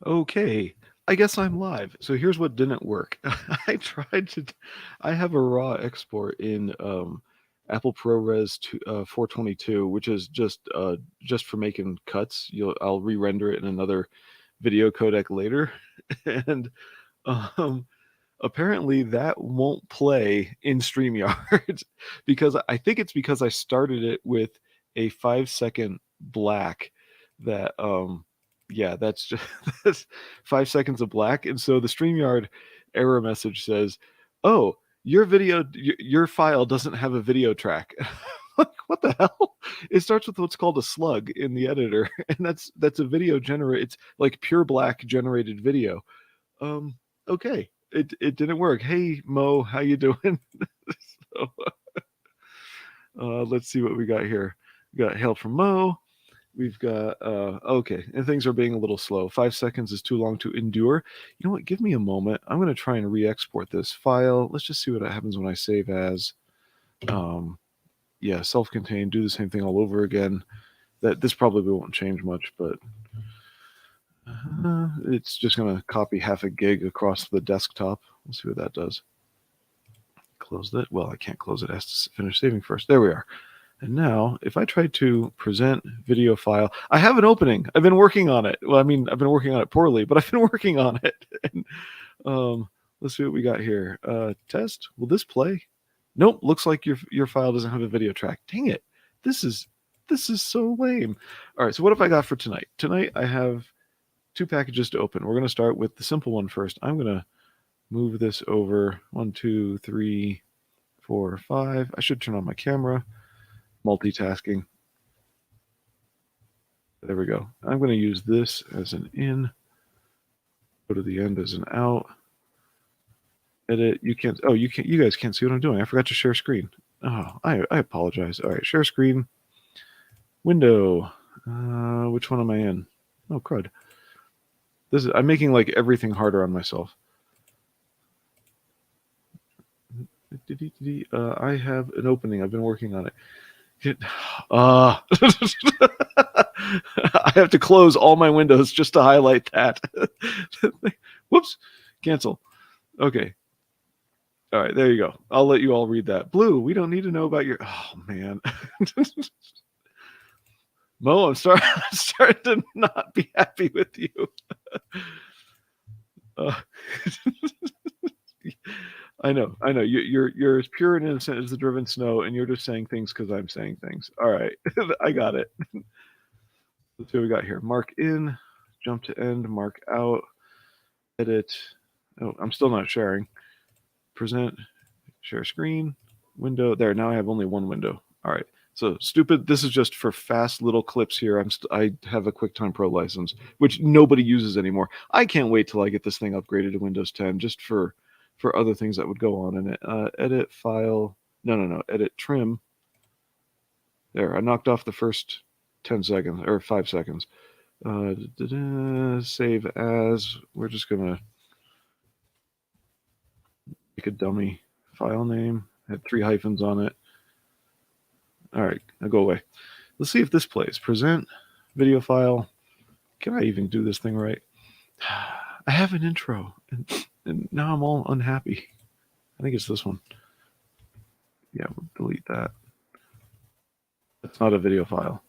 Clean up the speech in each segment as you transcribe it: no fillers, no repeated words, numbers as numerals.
Okay, I guess I'm live. So here's what didn't work. I have a raw export in Apple ProRes 422, which is just for making cuts. I'll re-render it in another video codec later, and um, apparently that won't play in StreamYard because I think it's because I started it with a 5 second black that yeah, that's just that's 5 seconds of black. And so the StreamYard error message says, "Oh, your file doesn't have a video track." Like, what the hell? It starts with what's called a slug in the editor, and that's a video generator. It's like pure black generated video. Um, okay, it didn't work. Hey Mo, how you doing? So, let's see what we got here. We got hail from Mo. We've got okay, and things are being a little slow. 5 seconds is too long to endure. You know what? Give me a moment. I'm going to try and re-export this file. Let's just see what happens when I save as. Yeah, self-contained. Do the same thing all over again. This probably won't change much, but it's just going to copy half a gig across the desktop. We'll see what that does. Close that. Well, I can't close it. It has to finish saving first. There we are. And now, if I try to present video file, I have an opening. I've been working on it. Well, I mean, I've been working on it poorly, but I've been working on it. And, let's see what we got here. Test. Will this play? Nope. Looks like your file doesn't have a video track. Dang it. This is so lame. All right. So what have I got for tonight? Tonight I have 2 packages to open. We're going to start with the simple one first. I'm going to move this over 1, 2, 3, 4, 5. I should turn on my camera. Multitasking. There we go. I'm going to use this as an in. Go to the end as an out. Edit. You can't. Oh, you can't. You guys can't see what I'm doing. I forgot to share screen. Oh, I apologize. All right, share screen. Window. Which one am I in? Oh, crud. I'm making like everything harder on myself. I have an opening. I've been working on it. I have to close all my windows just to highlight that. Whoops. Cancel. Okay. All right, there you go. I'll let you all read that. Blue, we don't need to know about your. Oh, man. Mo, I'm starting to not be happy with you. I know. You're as pure and innocent as the driven snow, and you're just saying things because I'm saying things. All right, I got it. Let's see what we got here. Mark in, jump to end, mark out, edit. Oh, I'm still not sharing. Present, share screen, window. There, now I have only one window. All right. So stupid. This is just for fast little clips here. I have a QuickTime Pro license, which nobody uses anymore. I can't wait till I get this thing upgraded to Windows 10, just for other things that would go on in it. Edit file. No. Edit trim. There, I knocked off the first 10 seconds or 5 seconds. Save as. We're just gonna make a dummy file name. Had 3 hyphens on it. All right, I'll go away. Let's see if this plays. Present video file. Can I even do this thing right? I have an intro, and now I'm all unhappy. I think it's this one. Yeah, we'll delete that. That's not a video file.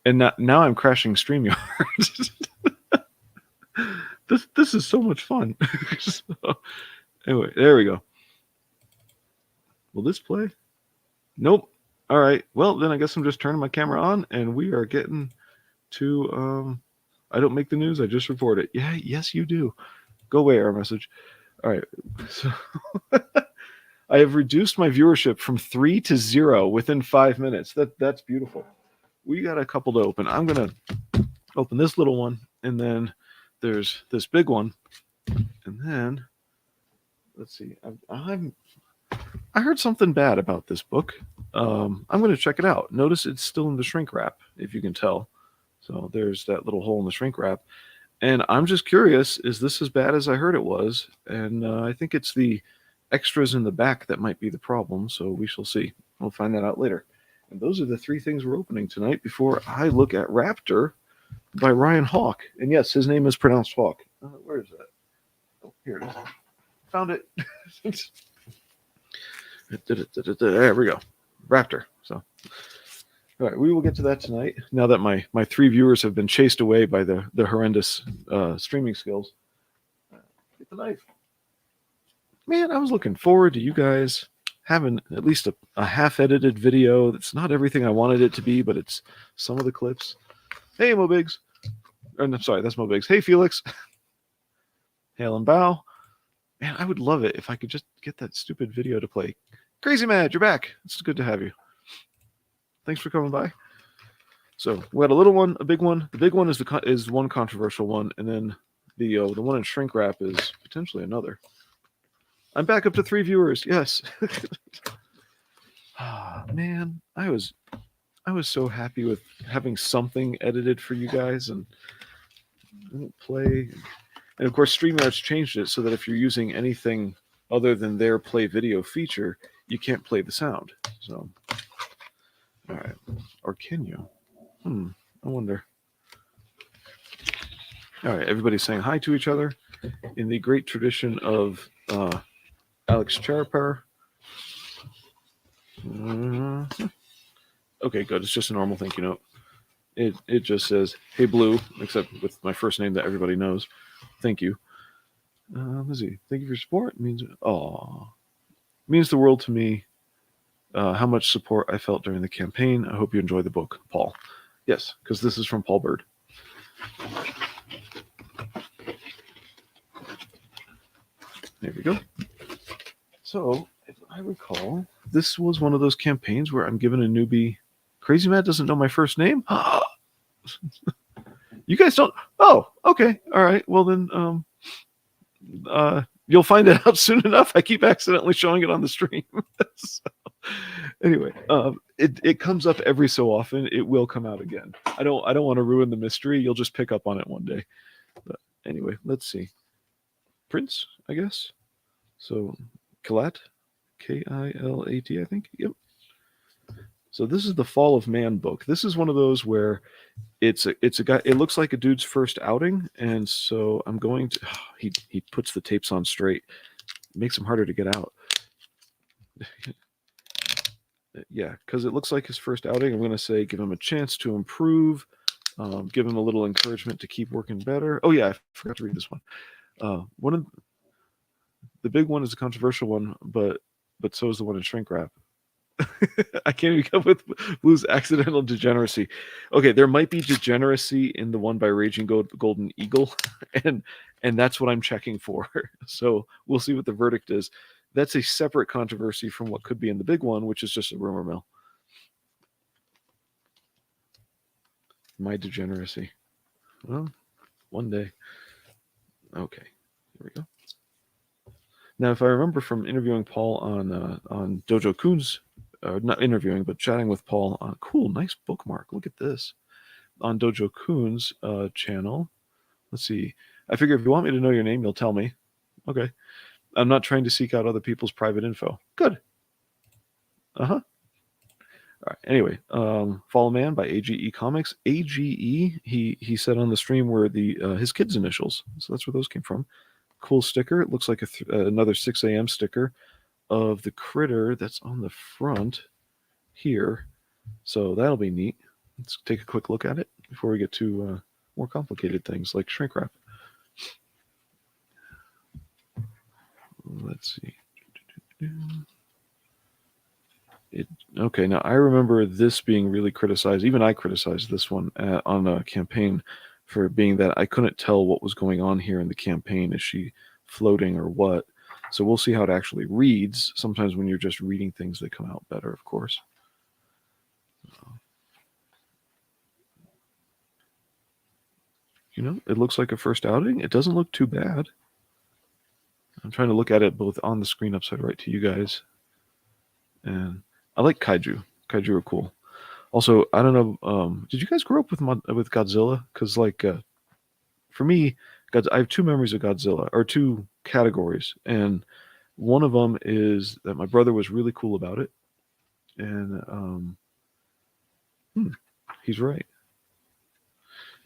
And now I'm crashing StreamYard. This is so much fun. So, anyway, there we go. Will this play? Nope. All right. Well, then I guess I'm just turning my camera on, and we are getting to. I don't make the news. I just report it. Yeah. Yes, you do. Go away, error message. All right. So I have reduced my viewership from 3 to 0 within 5 minutes. That's beautiful. We got a couple to open. I'm gonna open this little one, and then there's this big one, and then let's see. I heard something bad about this book. I'm going to check it out. Notice it's still in the shrink wrap, if you can tell. So there's that little hole in the shrink wrap. And I'm just curious, is this as bad as I heard it was? And I think it's the extras in the back that might be the problem. So we shall see. We'll find that out later. And those are the 3 things we're opening tonight before I look at Raptor by Ryan Hawk. And yes, his name is pronounced Hawk. Where is that? Oh, here it is. Found it. There we go. Raptor. So, all right, we will get to that tonight. Now that my 3 viewers have been chased away by the horrendous streaming skills. Get the knife. Man, I was looking forward to you guys having at least a half-edited video that's not everything I wanted it to be, but it's some of the clips. Hey, Mo Biggs. I'm sorry, that's Mo Biggs. Hey, Felix. Hail and bow. Man, I would love it if I could just get that stupid video to play. Crazy Mad, you're back. It's good to have you. Thanks for coming by. So we had a little one, a big one. The big one is one controversial one, and then the one in shrink wrap is potentially another. I'm back up to 3 viewers. Yes. Man, I was so happy with having something edited for you guys and play. And of course, StreamYard's changed it so that if you're using anything other than their play video feature, you can't play the sound. So, all right. Or can you? I wonder. All right. Everybody's saying hi to each other in the great tradition of Alex Charapar. Okay, good. It's just a normal thank you note. It just says, hey, Blue, except with my first name that everybody knows. Thank you. Let's see. Thank you for your support. It means the world to me. How much support I felt during the campaign. I hope you enjoy the book, Paul. Yes, because this is from Paul Bird. There we go. So, if I recall, this was one of those campaigns where I'm given a newbie. Crazy Matt doesn't know my first name. You guys don't? Oh, okay. All right. Well, then you'll find it out soon enough. I keep accidentally showing it on the stream. So, anyway, it comes up every so often. It will come out again. I don't want to ruin the mystery. You'll just pick up on it one day. But anyway, let's see. Prince, I guess. So, Kilat, Kilat, I think. Yep. So this is the Fall of Man book. This is one of those where it's a guy. It looks like a dude's first outing, and so I'm going to. He puts the tapes on straight. It makes him harder to get out. Yeah, because it looks like his first outing. I'm going to say give him a chance to improve. Give him a little encouragement to keep working better. Oh yeah, I forgot to read this one. One of the big one is a controversial one, but so is the one in shrink wrap. I can't even come with Blue's accidental degeneracy. Okay, there might be degeneracy in the one by Raging Golden Eagle, and that's what I'm checking for. So we'll see what the verdict is. That's a separate controversy from what could be in the big one, which is just a rumor mill. My degeneracy. Well, one day. Okay, here we go. Now, if I remember from interviewing Paul on Dojo Kun's, not interviewing, but chatting with Paul on cool, nice bookmark. Look at this on Dojo Kun's channel. Let's see. I figure if you want me to know your name, you'll tell me. Okay. I'm not trying to seek out other people's private info. Good. All right. Anyway, Fall of Man by AGE Comics. AGE, he said on the stream were his kids' initials, so that's where those came from. Cool sticker. It looks like another 6 a.m. sticker of the critter that's on the front here. So that'll be neat. Let's take a quick look at it before we get to more complicated things like shrink wrap. Let's see. Okay, now I remember this being really criticized. Even I criticized this one on a campaign for being that I couldn't tell what was going on here in the campaign. Is she floating or what? So we'll see how it actually reads. Sometimes when you're just reading things, they come out better, of course. You know, it looks like a first outing. It doesn't look too bad. I'm trying to look at it both on the screen upside right to you guys. And I like kaiju. Kaiju are cool. Also, I don't know, did you guys grow up with Godzilla? Because, like, for me, I have 2 memories of Godzilla, or 2 categories. And one of them is that my brother was really cool about it. And he's right.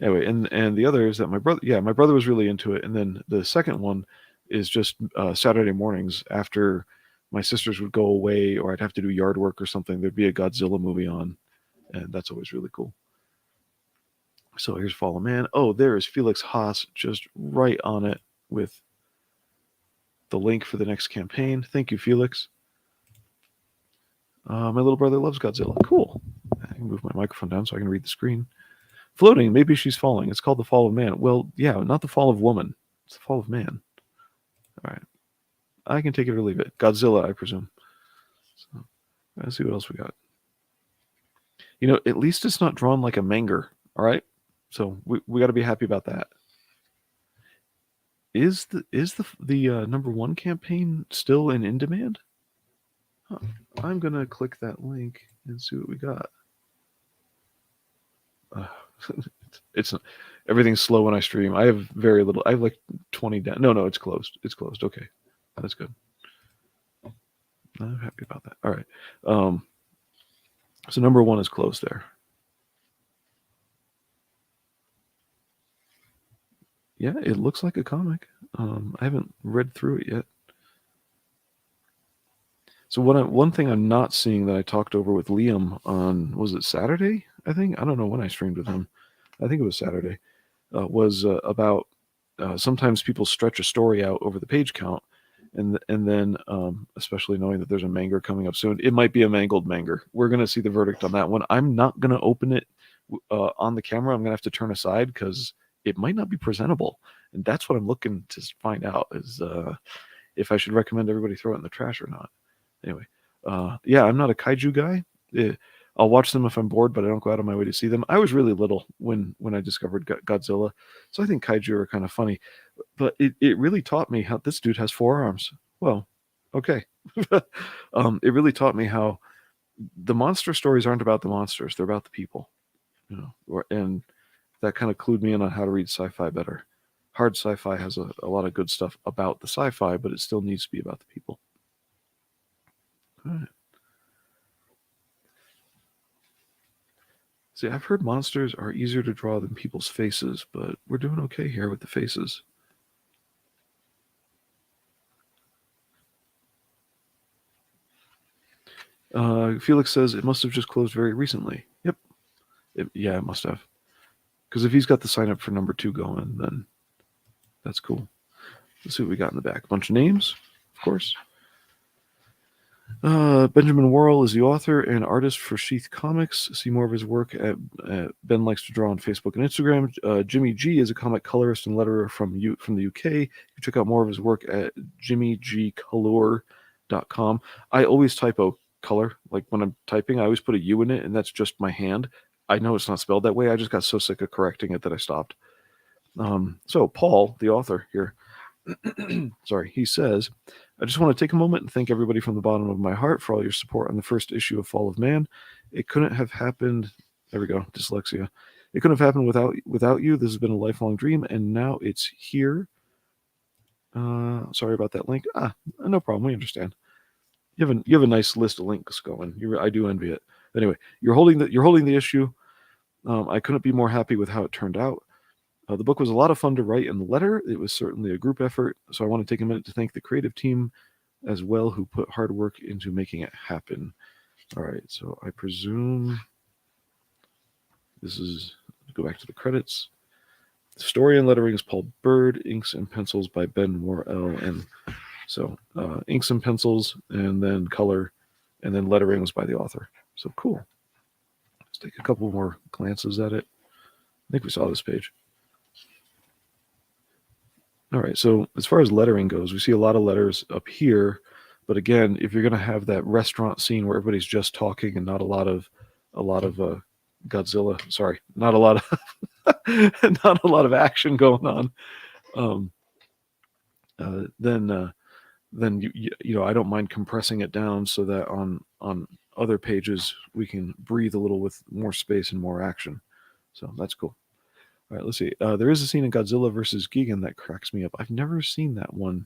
Anyway, and the other is that my brother was really into it, and then the second one is just Saturday mornings after my sisters would go away or I'd have to do yard work or something. There'd be a Godzilla movie on, and that's always really cool. So here's Fall of Man. Oh, there is Felix Haas just right on it with the link for the next campaign. Thank you, Felix. My little brother loves Godzilla. Cool. I can move my microphone down so I can read the screen. Floating, maybe she's falling. It's called The Fall of Man. Well, yeah, not the fall of woman. It's the fall of man. All right. I can take it or leave it. Godzilla, I presume. So, let's see what else we got. You know, at least it's not drawn like a manga. All right. So we got to be happy about that. Is the number one campaign still in demand? Huh. I'm gonna click that link and see what we got. It's everything's slow when I stream. I have very little. I have like 20 down. No, it's closed. It's closed. Okay, that's good. I'm happy about that. All right. So number one is closed there. Yeah, it looks like a comic. I haven't read through it yet. So one thing I'm not seeing that I talked over with Liam on, was it Saturday? I think, I don't know when I streamed with him. I think it was Saturday. Was about sometimes people stretch a story out over the page count, and then especially knowing that there's a manga coming up soon, it might be a mangled manga. We're gonna see the verdict on that one. I'm not gonna open it on the camera. I'm gonna have to turn aside because it might not be presentable, and that's what I'm looking to find out, is if I should recommend everybody throw it in the trash or not. Anyway, yeah, I'm not a kaiju guy. I'll watch them if I'm bored, but I don't go out of my way to see them. I was really little when I discovered Godzilla, so I think kaiju are kind of funny. But it really taught me how this dude has 4 arms. Well, okay. It really taught me how the monster stories aren't about the monsters; they're about the people. You know, and that kind of clued me in on how to read sci-fi better. Hard sci-fi has a lot of good stuff about the sci-fi, but it still needs to be about the people. All right. See, I've heard monsters are easier to draw than people's faces, but we're doing okay here with the faces. Felix says it must have just closed very recently. Yep. Yeah, it must have. Because if he's got the sign up for number 2 going, then that's cool. Let's see what we got in the back. A bunch of names, of course. Benjamin Worrell is the author and artist for Sheath Comics. See more of his work at Ben Likes to Draw on Facebook and Instagram. Jimmy G is a comic colorist and letterer from the UK. You can check out more of his work at jimmygcolor.com. I always typo color. Like when I'm typing, I always put a U in it, and that's just my hand. I know it's not spelled that way. I just got so sick of correcting it that I stopped. So Paul, the author here, sorry, he says, I just want to take a moment and thank everybody from the bottom of my heart for all your support on the first issue of Fall of Man. It couldn't have happened. There we go. Dyslexia. It couldn't have happened without you. This has been a lifelong dream, and now it's here. Sorry about that link. No problem. We understand. You have a nice list of links going. I do envy it. Anyway, you're holding the issue. I couldn't be more happy with how it turned out. The book was a lot of fun to write and letter. It was certainly a group effort, so I want to take a minute to thank the creative team as well, who put hard work into making it happen. All right, so I presume this is, go back to the credits. The story and lettering is Paul Bird, inks and pencils by Ben Worrell, and so inks and pencils, and then color, and then lettering was by the author. So cool. Let's take a couple more glances at it. I think we saw this page. All right, so as far as lettering goes, we see a lot of letters up here, but again, if you're going to have that restaurant scene where everybody's just talking and not a lot of Godzilla, sorry, not a lot of action going on, then you know, I don't mind compressing it down so that on other pages we can breathe a little with more space and more action. So that's cool. All right, let's see. There is a scene in Godzilla versus Gigan that cracks me up. I've never seen that one.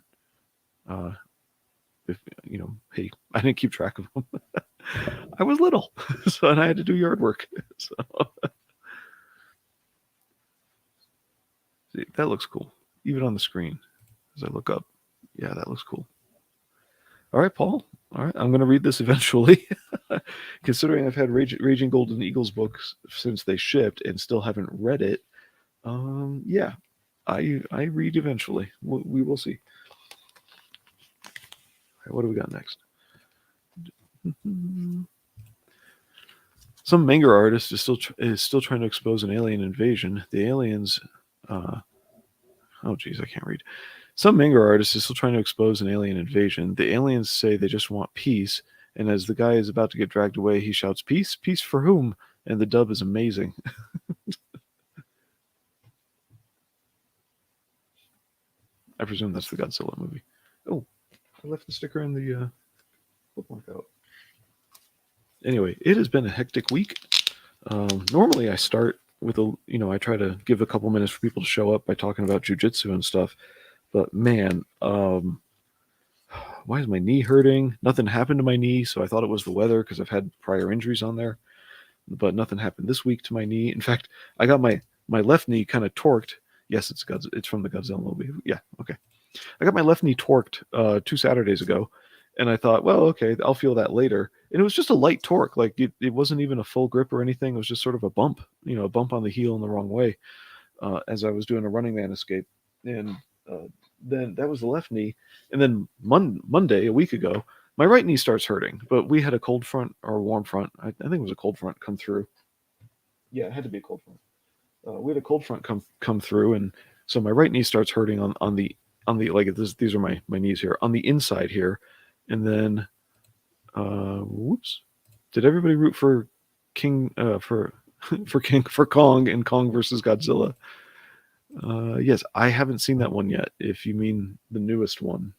If you know, hey, I didn't keep track of them. I was little, and I had to do yard work. So, See, that looks cool. Even on the screen, as I look up. Yeah, that looks cool. All right, Paul. All right, I'm going to read this eventually. Considering I've had Raging Golden Eagles books since they shipped and still haven't read it, yeah, I read eventually. We will see. All right, what do we got next? Some manga artist is still trying to expose an alien invasion. The aliens, oh geez, I can't read. Some manga artist is still trying to expose an alien invasion. The aliens say they just want peace, and as the guy is about to get dragged away, he shouts, "Peace? Peace for whom?" And the dub is amazing. I presume that's the Godzilla movie. Oh, I left the sticker in the bookmark out. Anyway, it has been a hectic week. Normally I start with I try to give a couple minutes for people to show up by talking about jujitsu and stuff. But man, why is my knee hurting? Nothing happened to my knee, so I thought it was the weather because I've had prior injuries on there. But nothing happened this week to my knee. In fact, I got my left knee kind of torqued. Yes, it's from the Godzilla movie. Yeah, okay. I got my left knee torqued 2 Saturdays ago, and I thought, well, okay, I'll feel that later. And it was just a light torque. Like it wasn't even a full grip or anything. It was just sort of a bump, a bump on the heel in the wrong way as I was doing a Running Man escape. And then that was the left knee. And then Monday, a week ago, my right knee starts hurting. But we had a cold front or warm front. I think it was a cold front come through. Yeah, it had to be a cold front. We had a cold front come through, and so my right knee starts hurting on the like this. These are my knees here on the inside here, and then whoops, did everybody root for King for Kong and Kong versus Godzilla? Yes, I haven't seen that one yet. If you mean the newest one,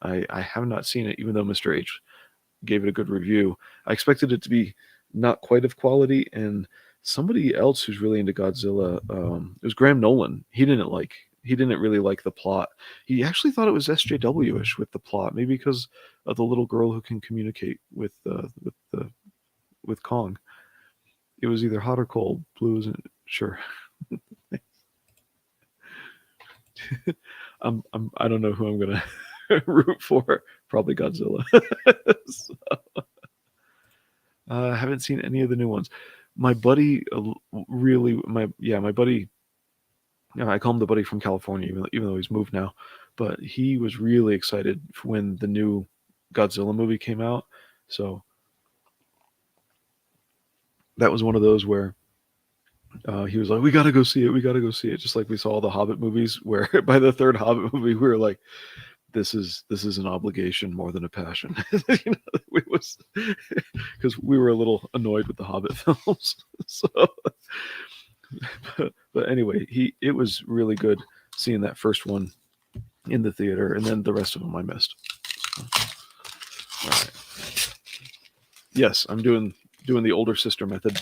I have not seen it, even though Mr. H gave it a good review. I expected it to be not quite of quality, and somebody else who's really into Godzilla, it was Graham Nolan. He didn't really like the plot. He actually thought it was SJW-ish with the plot, maybe because of the little girl who can communicate with Kong. It was either hot or cold. Blue isn't sure. I don't know who I'm gonna root for. Probably Godzilla. So, I haven't seen any of the new ones. My buddy my buddy, I call him the buddy from California, even though he's moved now, but he was really excited when the new Godzilla movie came out. So that was one of those where he was like, "We got to go see it." Just like we saw the Hobbit movies, where by the third Hobbit movie, we were like, this is an obligation more than a passion. It was because we were a little annoyed with the Hobbit films. So, but anyway, it was really good seeing that first one in the theater, and then the rest of them I missed. So, all right. Yes, I'm doing the older sister method.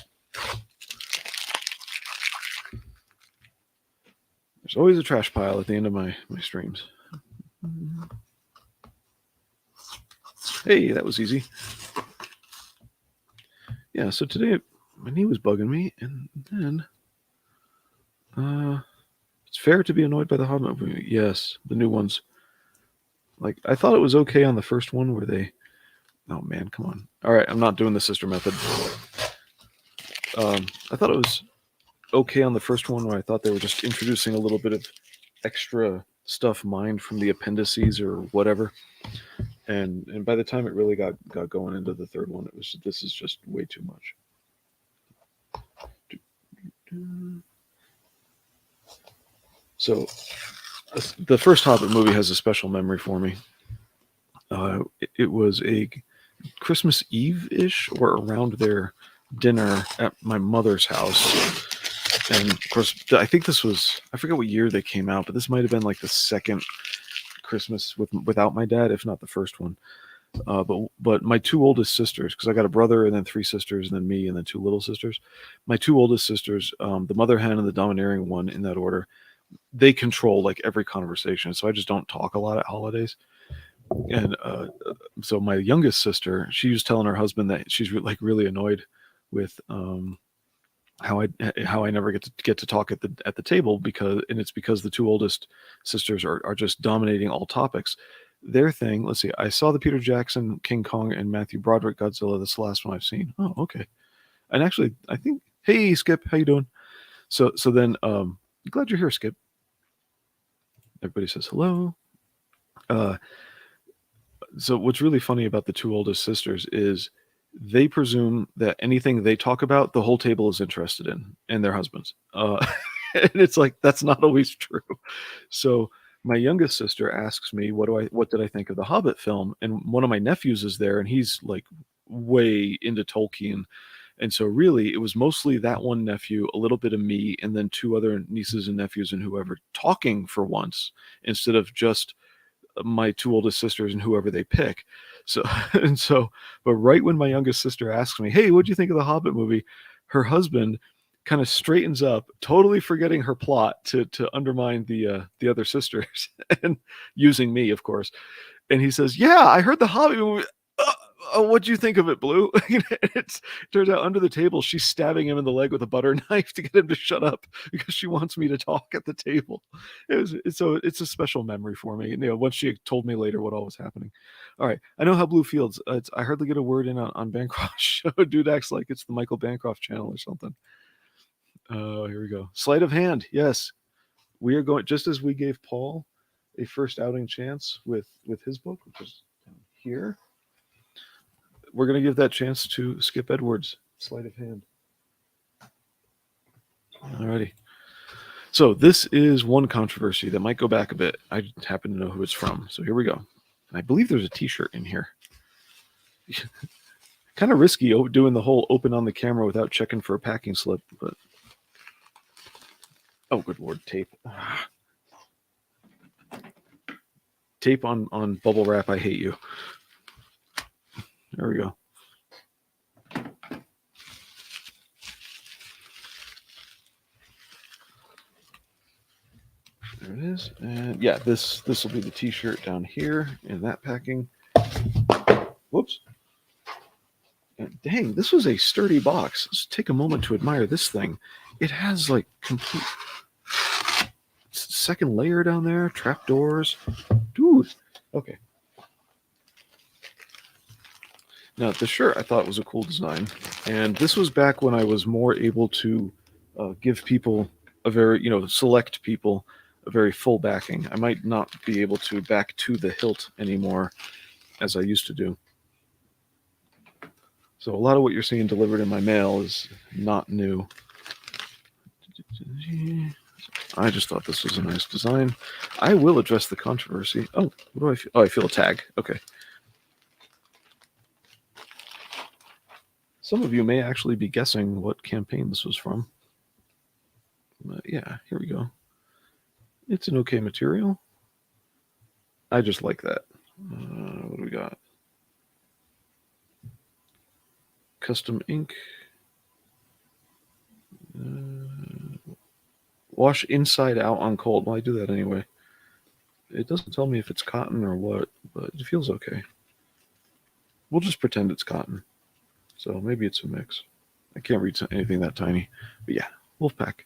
There's always a trash pile at the end of my streams. Hey, that was easy. Yeah, so today my knee was bugging me, and then it's fair to be annoyed by the Hobbit movie. Yes, the new ones. Like, I thought it was okay on the first one where they... Oh, man, come on. All right, I'm not doing the sister method. I thought it was okay on the first one where I thought they were just introducing a little bit of extra stuff mined from the appendices or whatever. And by the time it really got going into the third one, this is just way too much. So the first Hobbit movie has a special memory for me. It was a Christmas Eve-ish or around their dinner at my mother's house. And of course, I think this was, I forget what year they came out, but this might have been like the second Christmas without my dad, if not the first one. But my two oldest sisters, because I got a brother and then 3 sisters and then me and then 2 little sisters. My 2 oldest sisters, the mother hen and the domineering one in that order, they control like every conversation. So I just don't talk a lot at holidays. And so my youngest sister, she was telling her husband that she's really annoyed with how I never get to talk at the table, because it's because the two oldest sisters are just dominating all topics. Their thing, let's see, I saw the Peter Jackson King Kong and Matthew Broderick Godzilla. That's the last one I've seen. Oh, okay. And actually, I think, hey Skip, how you doing? So then glad you're here, Skip. Everybody says hello. So what's really funny about the two oldest sisters is they presume that anything they talk about, the whole table is interested in, and their husbands. And it's like, that's not always true. So my youngest sister asks me, what did I think of the Hobbit film? And one of my nephews is there, and he's like way into Tolkien. And so really, it was mostly that one nephew, a little bit of me, and then two other nieces and nephews and whoever talking for once, instead of just my two oldest sisters and whoever they pick. So but right when my youngest sister asks me, hey, what'd you think of the Hobbit movie? Her husband kind of straightens up, totally forgetting her plot to undermine the other sisters, and using me, of course. And he says, yeah, I heard the Hobbit movie. What'd you think of it, Blue? It turns out under the table, she's stabbing him in the leg with a butter knife to get him to shut up, because she wants me to talk at the table. It's a special memory for me. Once she told me later what all was happening. All right, I know how Blue feels. I hardly get a word in on Bancroft's show. Dude acts like it's the Michael Bancroft channel or something. Oh, here we go. Sleight of hand. Yes, we are going, just as we gave Paul a first outing chance with his book, which is down here. We're going to give that chance to Skip Edwards. Sleight of hand. Alrighty. So this is one controversy that might go back a bit. I happen to know who it's from. So here we go. And I believe there's a t-shirt in here. Kind of risky doing the whole open on the camera without checking for a packing slip, but oh, good Lord, tape. Tape on bubble wrap. I hate you. There we go. There it is. And yeah, this will be the t-shirt down here in that packing. Whoops. And dang, this was a sturdy box. Let's take a moment to admire this thing. It has like complete second layer down there, trapdoors. Dude. Okay. Now, the shirt I thought was a cool design, and this was back when I was more able to give people a very, select people a very full backing. I might not be able to back to the hilt anymore as I used to do. So a lot of what you're seeing delivered in my mail is not new. I just thought this was a nice design. I will address the controversy. Oh, what do I feel? Oh, I feel a tag. Okay. Some of you may actually be guessing what campaign this was from. But yeah, here we go. It's an okay material. I just like that. What do we got? Custom ink. Wash inside out on cold. Well, I do that anyway. It doesn't tell me if it's cotton or what, but it feels okay. We'll just pretend it's cotton. So maybe it's a mix. I can't read anything that tiny. But yeah, Wolfpack.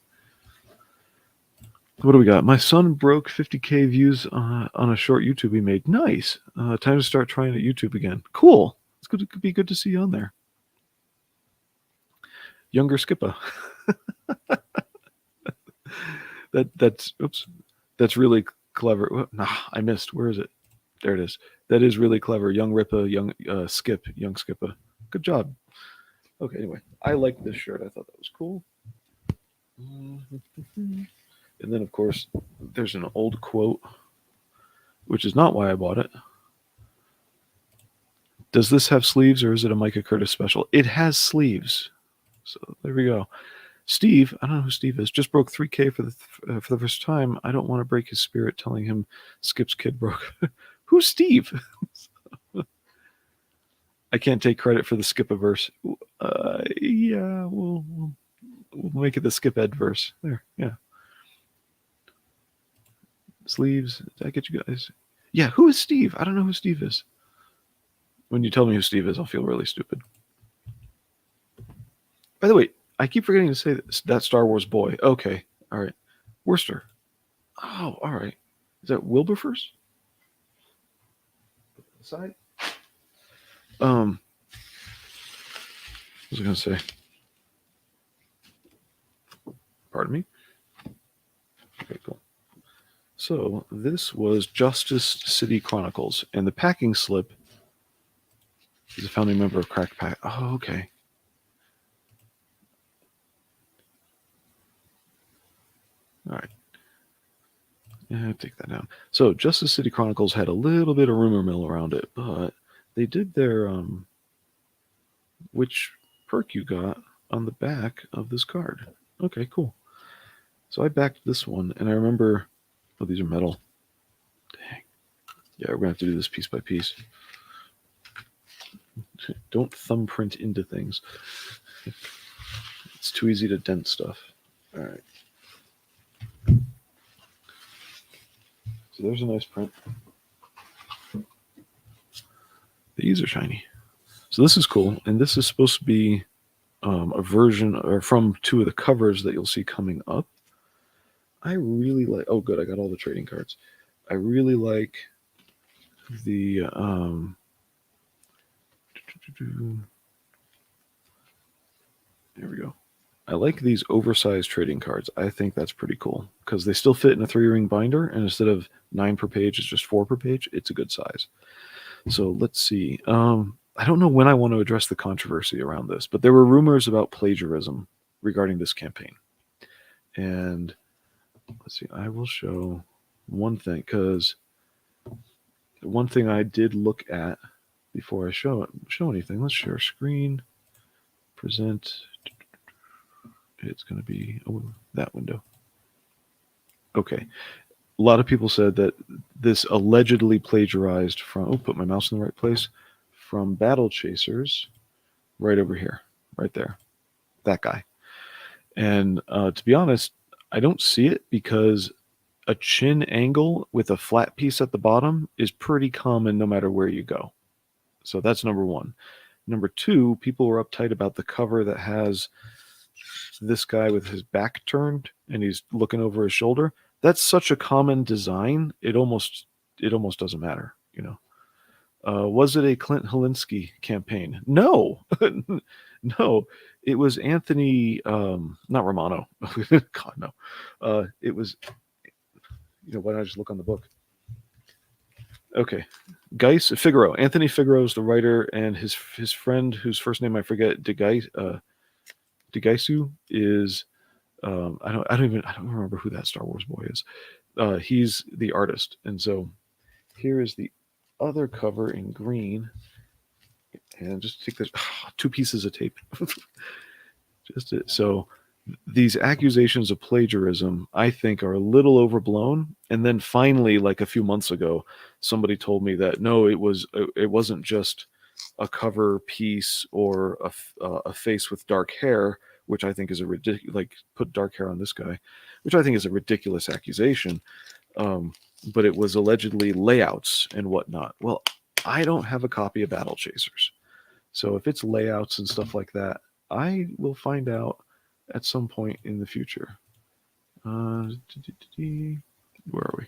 What do we got? My son broke 50K views on a short YouTube he made. Nice. Time to start trying at YouTube again. Cool. It's good. It could be good to see you on there. Younger Skippa. That's really clever. Nah, I missed. Where is it? There it is. That is really clever. Young Rippa, young Skip, young Skippa. Good job. Okay, anyway, I like this shirt. I thought that was cool. And then, of course, there's an old quote, which is not why I bought it. Does this have sleeves, or is it a Micah Curtis special? It has sleeves. So there we go. Steve, I don't know who Steve is, just broke 3K for the first time. I don't want to break his spirit telling him Skip's kid broke. Who's Steve? I can't take credit for the Skip-a-verse. Yeah, we'll make it the Skip Ed verse. There, yeah. Sleeves. Did I get you guys? Yeah, who is Steve? I don't know who Steve is. When you tell me who Steve is, I'll feel really stupid. By the way, I keep forgetting to say that Star Wars boy. Okay, all right. Worcester. Oh, all right. Is that Wilberforce? Side. What was I gonna say? Pardon me. Okay, cool. So this was Justice City Chronicles, and the packing slip is a founding member of Crack Pack. Oh, okay. All right. Yeah, take that down. So Justice City Chronicles had a little bit of rumor mill around it, but they did their which perk you got on the back of this card. Okay, cool. So I backed this one, and I remember, oh, these are metal. Dang. Yeah, we're gonna have to do this piece by piece. Don't thumbprint into things. It's too easy to dent stuff. All right. So there's a nice print. These are shiny. So this is cool, and this is supposed to be a version or from two of the covers that you'll see coming up. I really like. Oh, good! I got all the trading cards. I really like the. There we go. I like these oversized trading cards. I think that's pretty cool because they still fit in a 3-ring binder, and instead of 9 per page, it's just 4 per page. It's a good size. So let's see. I don't know when I want to address the controversy around this, but there were rumors about plagiarism regarding this campaign. And let's see. I will show one thing because one thing I did look at before I show anything. Let's share screen. Present. It's going to be that window. Okay. A lot of people said that this allegedly plagiarized from, oh, put my mouse in the right place, from Battle Chasers, right over here, right there, that guy. And to be honest, I don't see it because a chin angle with a flat piece at the bottom is pretty common no matter where you go. So that's number one. Number two, people were uptight about the cover that has this guy with his back turned and he's looking over his shoulder. That's such a common design. It almost doesn't matter, you know. Was it a Clint Helinski campaign? No, no. It was Anthony, not Romano. God, no. It was, you know, why don't I just look on the book? Okay. Figaro. Anthony Figaro is the writer, and his friend, whose first name I forget, Degaisu is, I don't remember who that Star Wars boy is. He's the artist. And so here is the other cover in green. And just take this 2 pieces of tape. So these accusations of plagiarism, I think, are a little overblown. And then finally, like a few months ago, somebody told me that no, it wasn't just a cover piece or a face with dark hair, which I think is a ridiculous, like put dark hair on this guy, which I think is a ridiculous accusation. But it was allegedly layouts and whatnot. Well, I don't have a copy of Battle Chasers. So if it's layouts and stuff like that, I will find out at some point in the future. Where are we?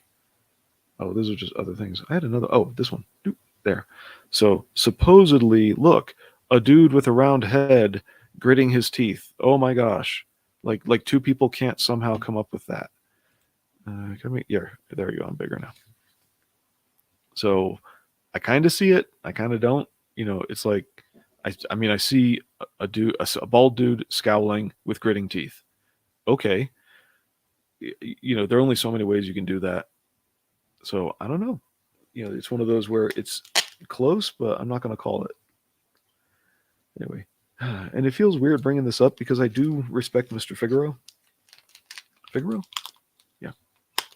Oh, those are just other things. I had another. Oh, this one. There. So supposedly, look, a dude with a round head gritting his teeth. Oh my gosh. Like 2 people can't somehow come up with that. Yeah, there you go. I'm bigger now. So I kind of see it. I kind of don't. You know, it's like, I mean, I see a bald dude scowling with gritting teeth. Okay. You know, there are only so many ways you can do that. So I don't know. You know, it's one of those where it's close, but I'm not going to call it. Anyway. And it feels weird bringing this up because I do respect Mr. Figaro. Figaro? Yeah.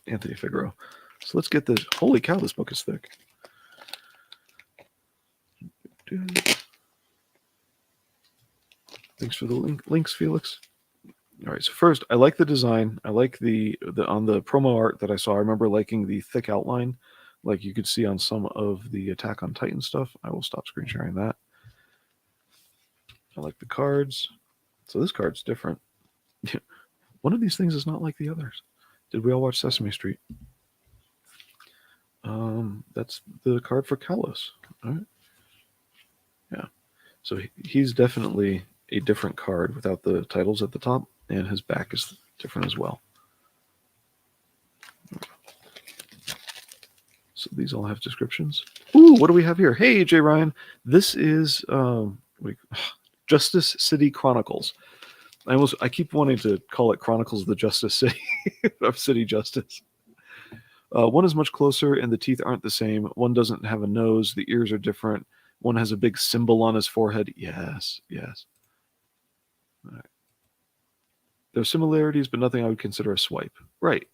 Anthony Figaro. So let's get this. Holy cow, this book is thick. Thanks for the links, Felix. All right, so first, I like the design. I like the on the promo art that I saw. I remember liking the thick outline, like you could see on some of the Attack on Titan stuff. I will stop screen sharing that. I like the cards. So this card's different. One of these things is not like the others. Did we all watch Sesame Street? That's the card for Kalos. All right. Yeah. So he's definitely a different card without the titles at the top, and his back is different as well. So these all have descriptions. Ooh, what do we have here? Hey, J. Ryan. This is Justice City Chronicles. I keep wanting to call it Chronicles of the Justice City of City Justice. One is much closer, and the teeth aren't the same. One doesn't have a nose. The ears are different. One has a big symbol on his forehead. Yes, yes. All right. There are similarities, but nothing I would consider a swipe. Right.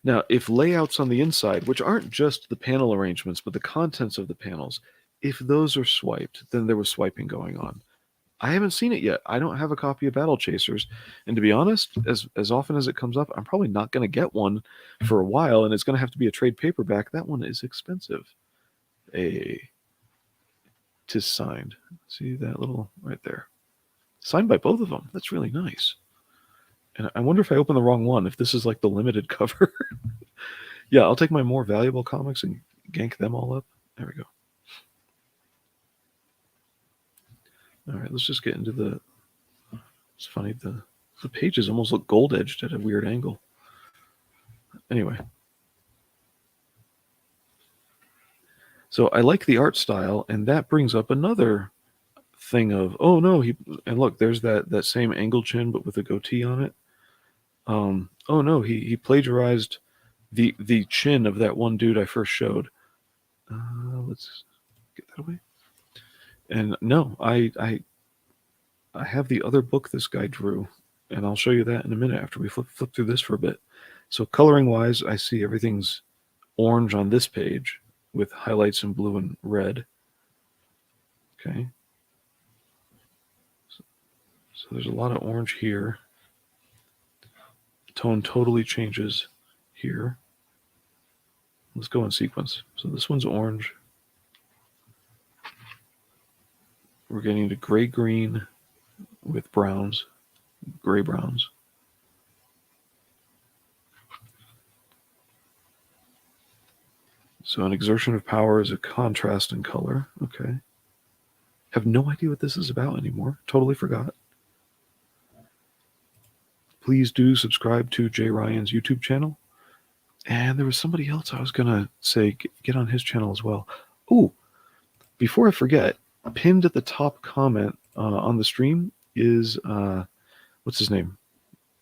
Now, if layouts on the inside, which aren't just the panel arrangements, but the contents of the panels, if those are swiped, then there was swiping going on. I haven't seen it yet. I don't have a copy of Battle Chasers. And to be honest, as often as it comes up, I'm probably not going to get one for a while, and it's going to have to be a trade paperback. That one is expensive. Tis signed. See that little right there? Signed by both of them. That's really nice. And I wonder if I open the wrong one, if this is like the limited cover. Yeah, I'll take my more valuable comics and gank them all up. There we go. All right, let's just get into the... It's funny, the pages almost look gold-edged at a weird angle. Anyway. So I like the art style, and that brings up another thing of, oh no, and look, there's that same angle chin, but with a goatee on it. Oh no, he plagiarized the chin of that one dude I first showed. Let's get that away. And no, I have the other book this guy drew, and I'll show you that in a minute after we flip through this for a bit. So coloring wise, I see everything's orange on this page with highlights in blue and red. Okay. So there's a lot of orange here. Tone totally changes here. Let's go in sequence. So this one's orange. We're getting to gray-green with browns, gray browns. So an exertion of power is a contrast in color. Okay. Have no idea what this is about anymore. Totally forgot. Please do subscribe to Jay Ryan's YouTube channel. And there was somebody else I was going to say, get on his channel as well. Oh, before I forget, pinned at the top comment on the stream is, what's his name?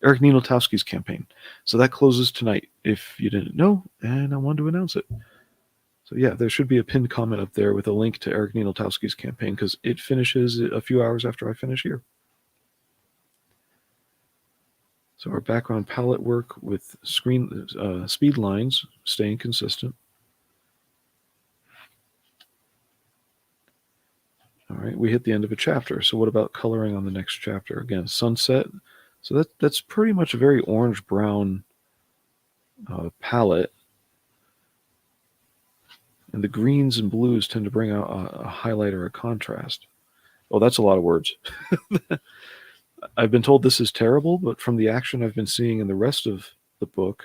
Eric NINALTOWSKI's campaign. So that closes tonight, if you didn't know, and I wanted to announce it. So yeah, there should be a pinned comment up there with a link to Eric NINALTOWSKI's campaign, because it finishes a few hours after I finish here. So our background palette work with speed lines staying consistent. All right, we hit the end of a chapter. So what about coloring on the next chapter? Again, sunset. So that's pretty much a very orange-brown palette. And the greens and blues tend to bring out a highlight or a contrast. Oh, that's a lot of words. I've been told this is terrible, but from the action I've been seeing in the rest of the book,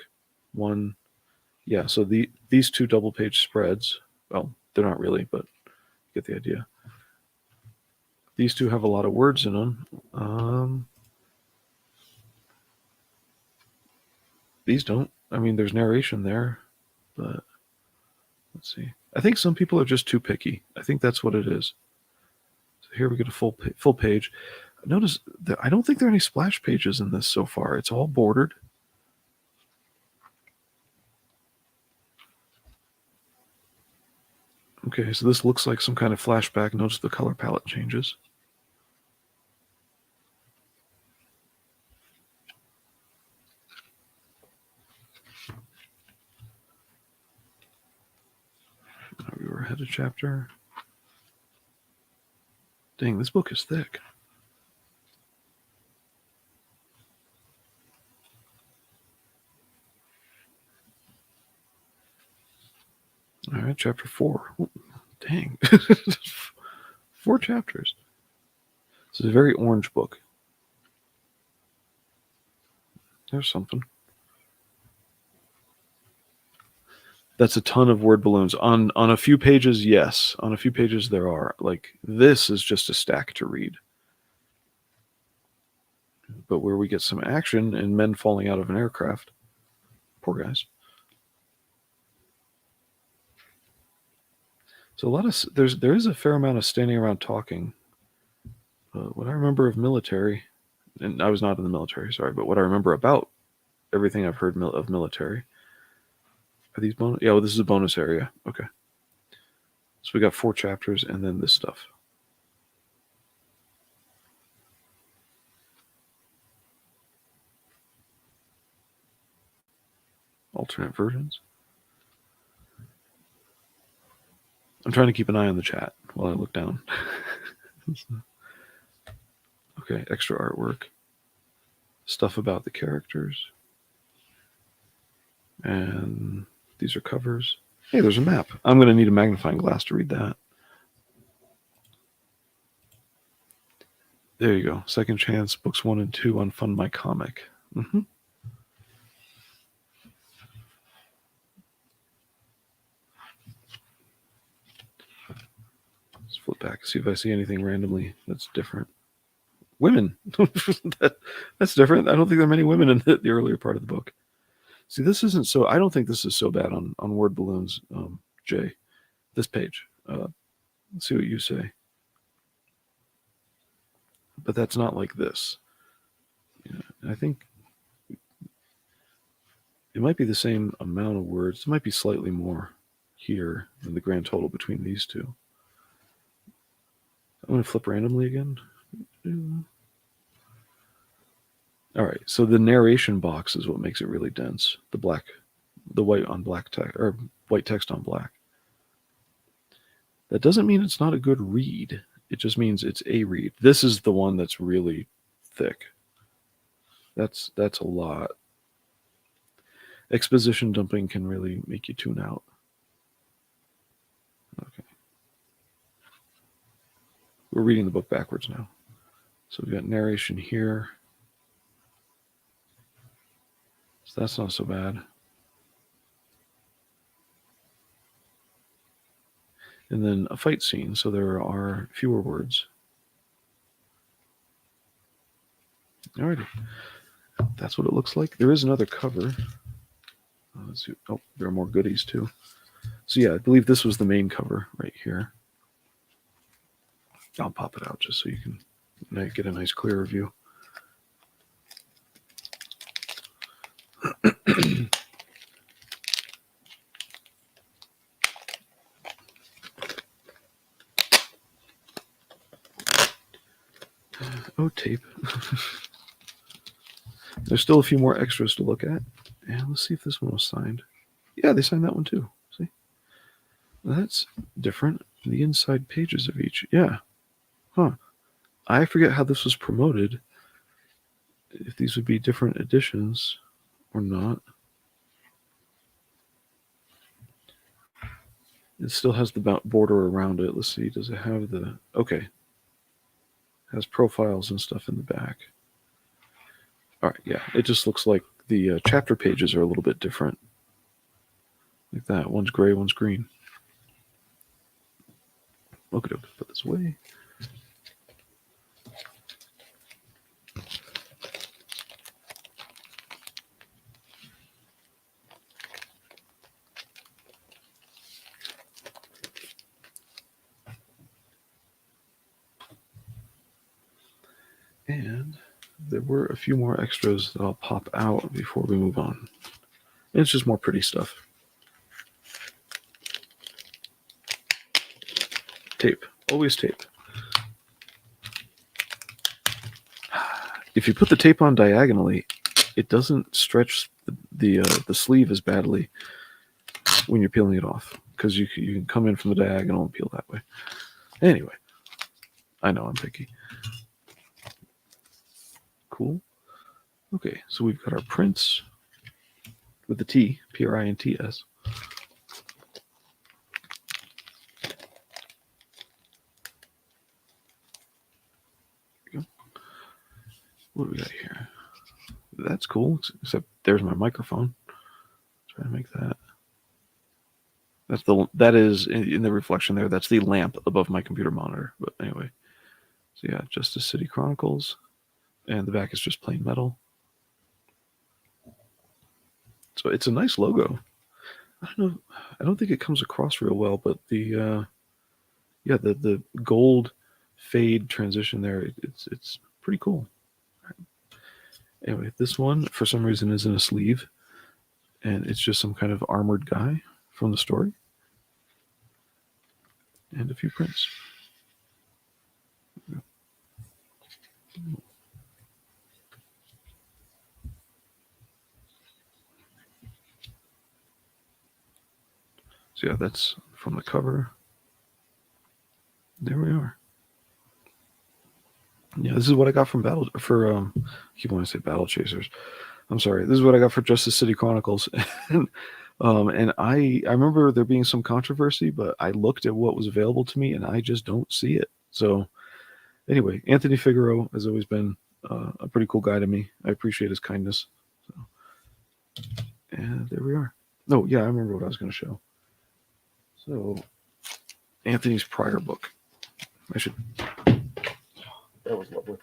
so these two double-page spreads, well, they're not really, but you get the idea. These two have a lot of words in them. These don't. I mean, there's narration there, but let's see. I think some people are just too picky. I think that's what it is. So here we get a full page. Notice that I don't think there are any splash pages in this so far. It's all bordered. Okay, so this looks like some kind of flashback. Notice the color palette changes. We were ahead of chapter. Dang, this book is thick. All right, chapter 4. Ooh, dang. 4 chapters. It's a very orange book. There's something. That's a ton of word balloons. On a few pages, yes. On a few pages there are. Like, this is just a stack to read. But where we get some action and men falling out of an aircraft. Poor guys. So a lot of there is a fair amount of standing around talking. What I remember of military, and I was not in the military, sorry, but what I remember about everything I've heard of military. Are these bonus? Yeah, well, this is a bonus area. Okay. So we got 4 chapters and then this stuff. Alternate versions. I'm trying to keep an eye on the chat while I look down. Okay, extra artwork. Stuff about the characters. And these are covers. Hey, there's a map. I'm going to need a magnifying glass to read that. There you go. Second Chance, books 1 and 2 on Fund My Comic. Mm-hmm. Let's flip back, see if I see anything randomly that's different. Women. That's different. I don't think there are many women in the earlier part of the book. See, this isn't so... I don't think this is so bad on word balloons, Jay. This page. Let's see what you say. But that's not like this. Yeah, I think it might be the same amount of words. It might be slightly more here than the grand total between these two. I'm going to flip randomly again. All right, so the narration box is what makes it really dense. The white on black text, or white text on black. That doesn't mean it's not a good read. It just means it's a read. This is the one that's really thick. That's a lot. Exposition dumping can really make you tune out. Okay. We're reading the book backwards now. So we've got narration here. So that's not so bad. And then a fight scene, so there are fewer words. Alrighty. That's what it looks like. There is another cover. Let's see. Oh, there are more goodies too. So yeah, I believe this was the main cover right here. I'll pop it out just so you can get a nice clearer view. Oh, tape. There's still a few more extras to look at. And let's see if this one was signed. Yeah, they signed that one too. See? That's different. The inside pages of each. Yeah. Huh. I forget how this was promoted. If these would be different editions or not. It still has the border around it. Let's see. Does it have the... Okay. It has profiles and stuff in the back. All right. Yeah. It just looks like the chapter pages are a little bit different. Like that. One's gray, one's green. Okay. Put this away. And there were a few more extras that I'll pop out before we move on. And it's just more pretty stuff. Tape. Always tape. If you put the tape on diagonally, it doesn't stretch the sleeve as badly when you're peeling it off, because you can come in from the diagonal and peel that way. Anyway, I know I'm picky. Cool. Okay, so we've got our prints with the T, P-R-I-N-T-S. What do we got here? That's cool, except there's my microphone. Try to make that. That is in the reflection there. That's the lamp above my computer monitor. But anyway, so yeah, Justice City Chronicles, and the back is just plain metal. So it's a nice logo. I don't know. I don't think it comes across real well, but the the gold fade transition there, it's pretty cool. Anyway, this one for some reason is in a sleeve, and it's just some kind of armored guy from the story, and a few prints. So yeah, that's from the cover. There we are. Yeah, this is what I got from I keep wanting to say Battle Chasers. I'm sorry. This is what I got for Justice City Chronicles. And I remember there being some controversy, but I looked at what was available to me and I just don't see it. So anyway, Anthony Figueroa has always been a pretty cool guy to me. I appreciate his kindness. So, and there we are. Oh, yeah, I remember what I was going to show. So Anthony's prior book. That was lovely.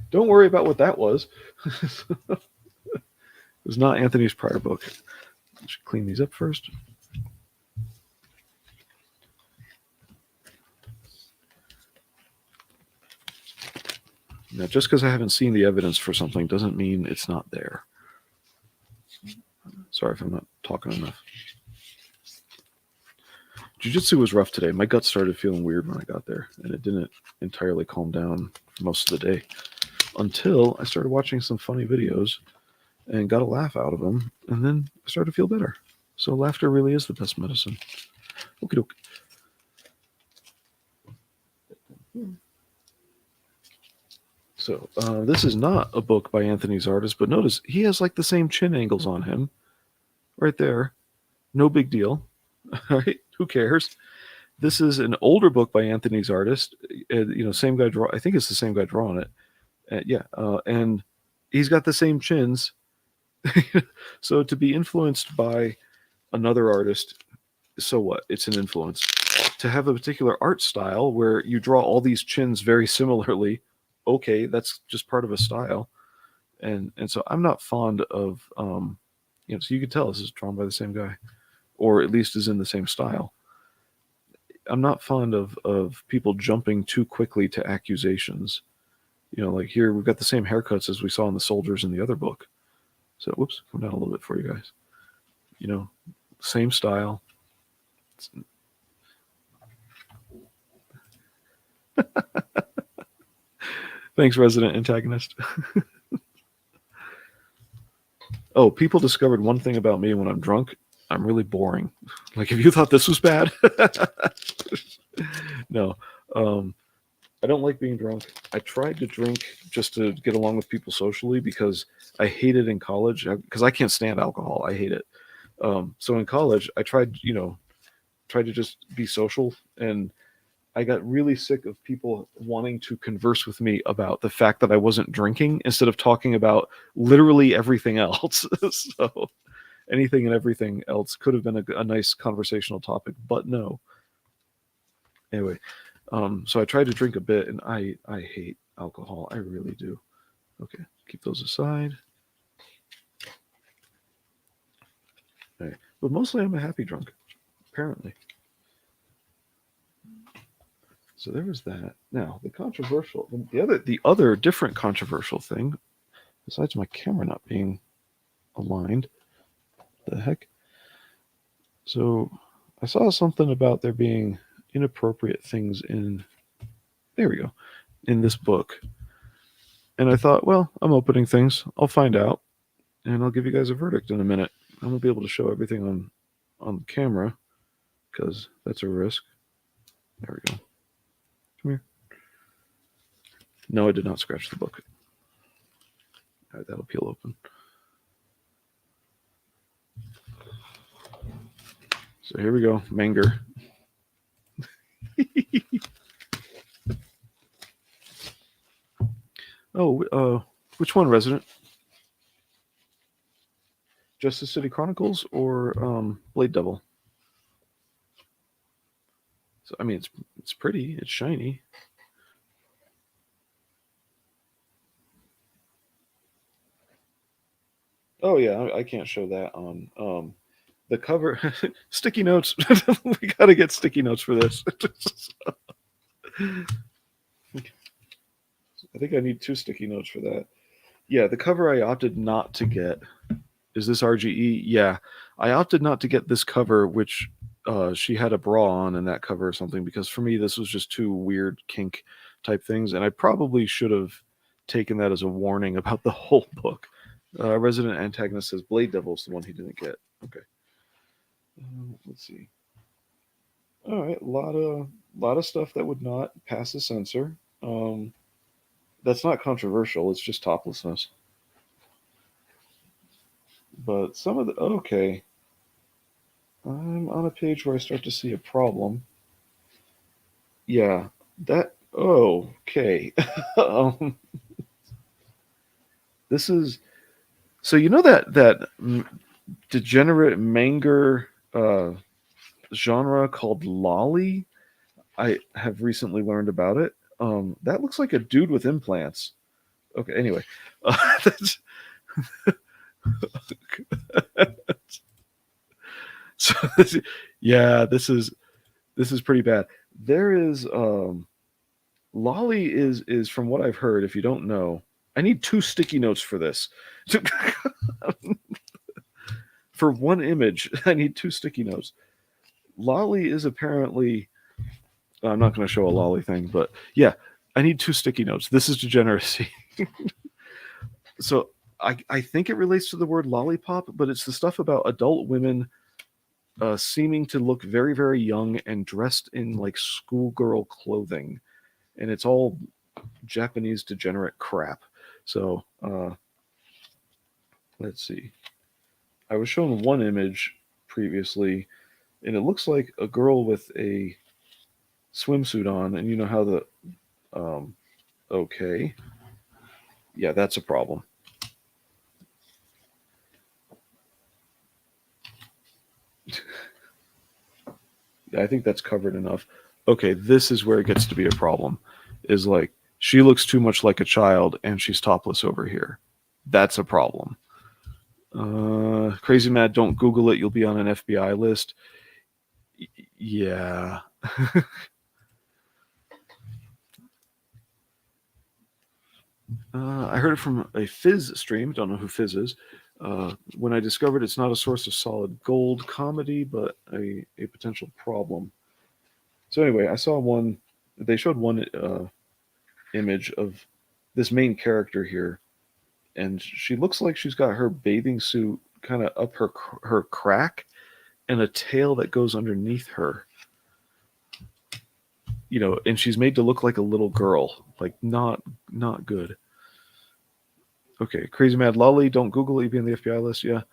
Don't worry about what that was. It was not Anthony's prior book. I should clean these up first. Now, just because I haven't seen the evidence for something doesn't mean it's not there. Sorry if I'm not talking enough. Jiu-jitsu was rough today. My gut started feeling weird when I got there, and it didn't entirely calm down for most of the day until I started watching some funny videos and got a laugh out of them, and then I started to feel better. So laughter really is the best medicine. Okie doke. So this is not a book by Anthony's artist, but notice he has like the same chin angles on him right there. No big deal. All right, who cares? This is an older book by Anthony's artist. Same guy draw. I think it's the same guy drawing it. And he's got the same chins. So to be influenced by another artist, so what? It's an influence. To have a particular art style where you draw all these chins very similarly, okay, that's just part of a style. And so I'm not fond of, so you can tell this is drawn by the same guy, or at least is in the same style. I'm not fond of people jumping too quickly to accusations. Like here, we've got the same haircuts as we saw in the soldiers in the other book. So, whoops, come down a little bit for you guys. Same style. Thanks, resident antagonist. Oh, people discovered one thing about me when I'm drunk. I'm really boring. Like, if you thought this was bad. No. I don't like being drunk. I tried to drink just to get along with people socially because I hate it in college, because I can't stand alcohol. I hate it. So in college, I tried to just be social, and I got really sick of people wanting to converse with me about the fact that I wasn't drinking instead of talking about literally everything else. So anything and everything else could have been a nice conversational topic, but no. Anyway, so I tried to drink a bit, and I hate alcohol. I really do. Okay, keep those aside. Okay. But mostly I'm a happy drunk, apparently. So there was that. Now, the other different controversial thing, besides my camera not being aligned, the heck? So I saw something about there being inappropriate things in this book. And I thought, well, I'm opening things. I'll find out, and I'll give you guys a verdict in a minute. I won't be able to show everything on camera because that's a risk. There we go. Come here. No, I did not scratch the book. All right, that'll peel open. So here we go, Manger. which one, Resident? Justice City Chronicles or Blade Devil? So I mean, it's pretty. It's shiny. Oh yeah, I can't show that on the cover. Sticky notes. We got to get sticky notes for this. I think I need 2 sticky notes for that. Yeah, the cover I opted not to get. Is this RGE? Yeah, I opted not to get this cover, which she had a bra on in that cover or something, because for me this was just 2 weird kink type things, and I probably should have taken that as a warning about the whole book. Resident Antagonist says Blade Devil's the one he didn't get. Okay. Let's see. All right, a lot of stuff that would not pass the censor. That's not controversial. It's just toplessness. But some of the okay. I'm on a page where I start to see a problem. Yeah, that okay. This is so you know that degenerate manga genre called lolly. I have recently learned about it. That looks like a dude with implants. Okay, anyway, that's, so yeah, this is pretty bad. There is lolly is from what I've heard. If you don't know, I need 2 sticky notes for this. For one image, I need 2 sticky notes. Lolly is apparently. I'm not going to show a lolly thing, but yeah, I need 2 sticky notes. This is degeneracy. So I think it relates to the word lollipop, but it's the stuff about adult women seeming to look very, very young and dressed in like schoolgirl clothing. And it's all Japanese degenerate crap. So let's see. I was shown one image previously, and it looks like a girl with a swimsuit on, and you know how the okay, yeah, that's a problem. I think that's covered enough. Okay, this is where it gets to be a problem. Is like she looks too much like a child and she's topless over here. That's a problem. Crazy Mad, don't Google it. You'll be on an FBI list. Yeah. I heard it from a Fizz stream. Don't know who Fizz is. When I discovered it's not a source of solid gold comedy, but a potential problem. So anyway, I saw one. They showed one image of this main character here, and she looks like she's got her bathing suit kind of up her crack, and a tail that goes underneath her. You know, and she's made to look like a little girl. Like not good. Okay, Crazy Mad Lolly, don't Google it, you be on the FBI list, yeah.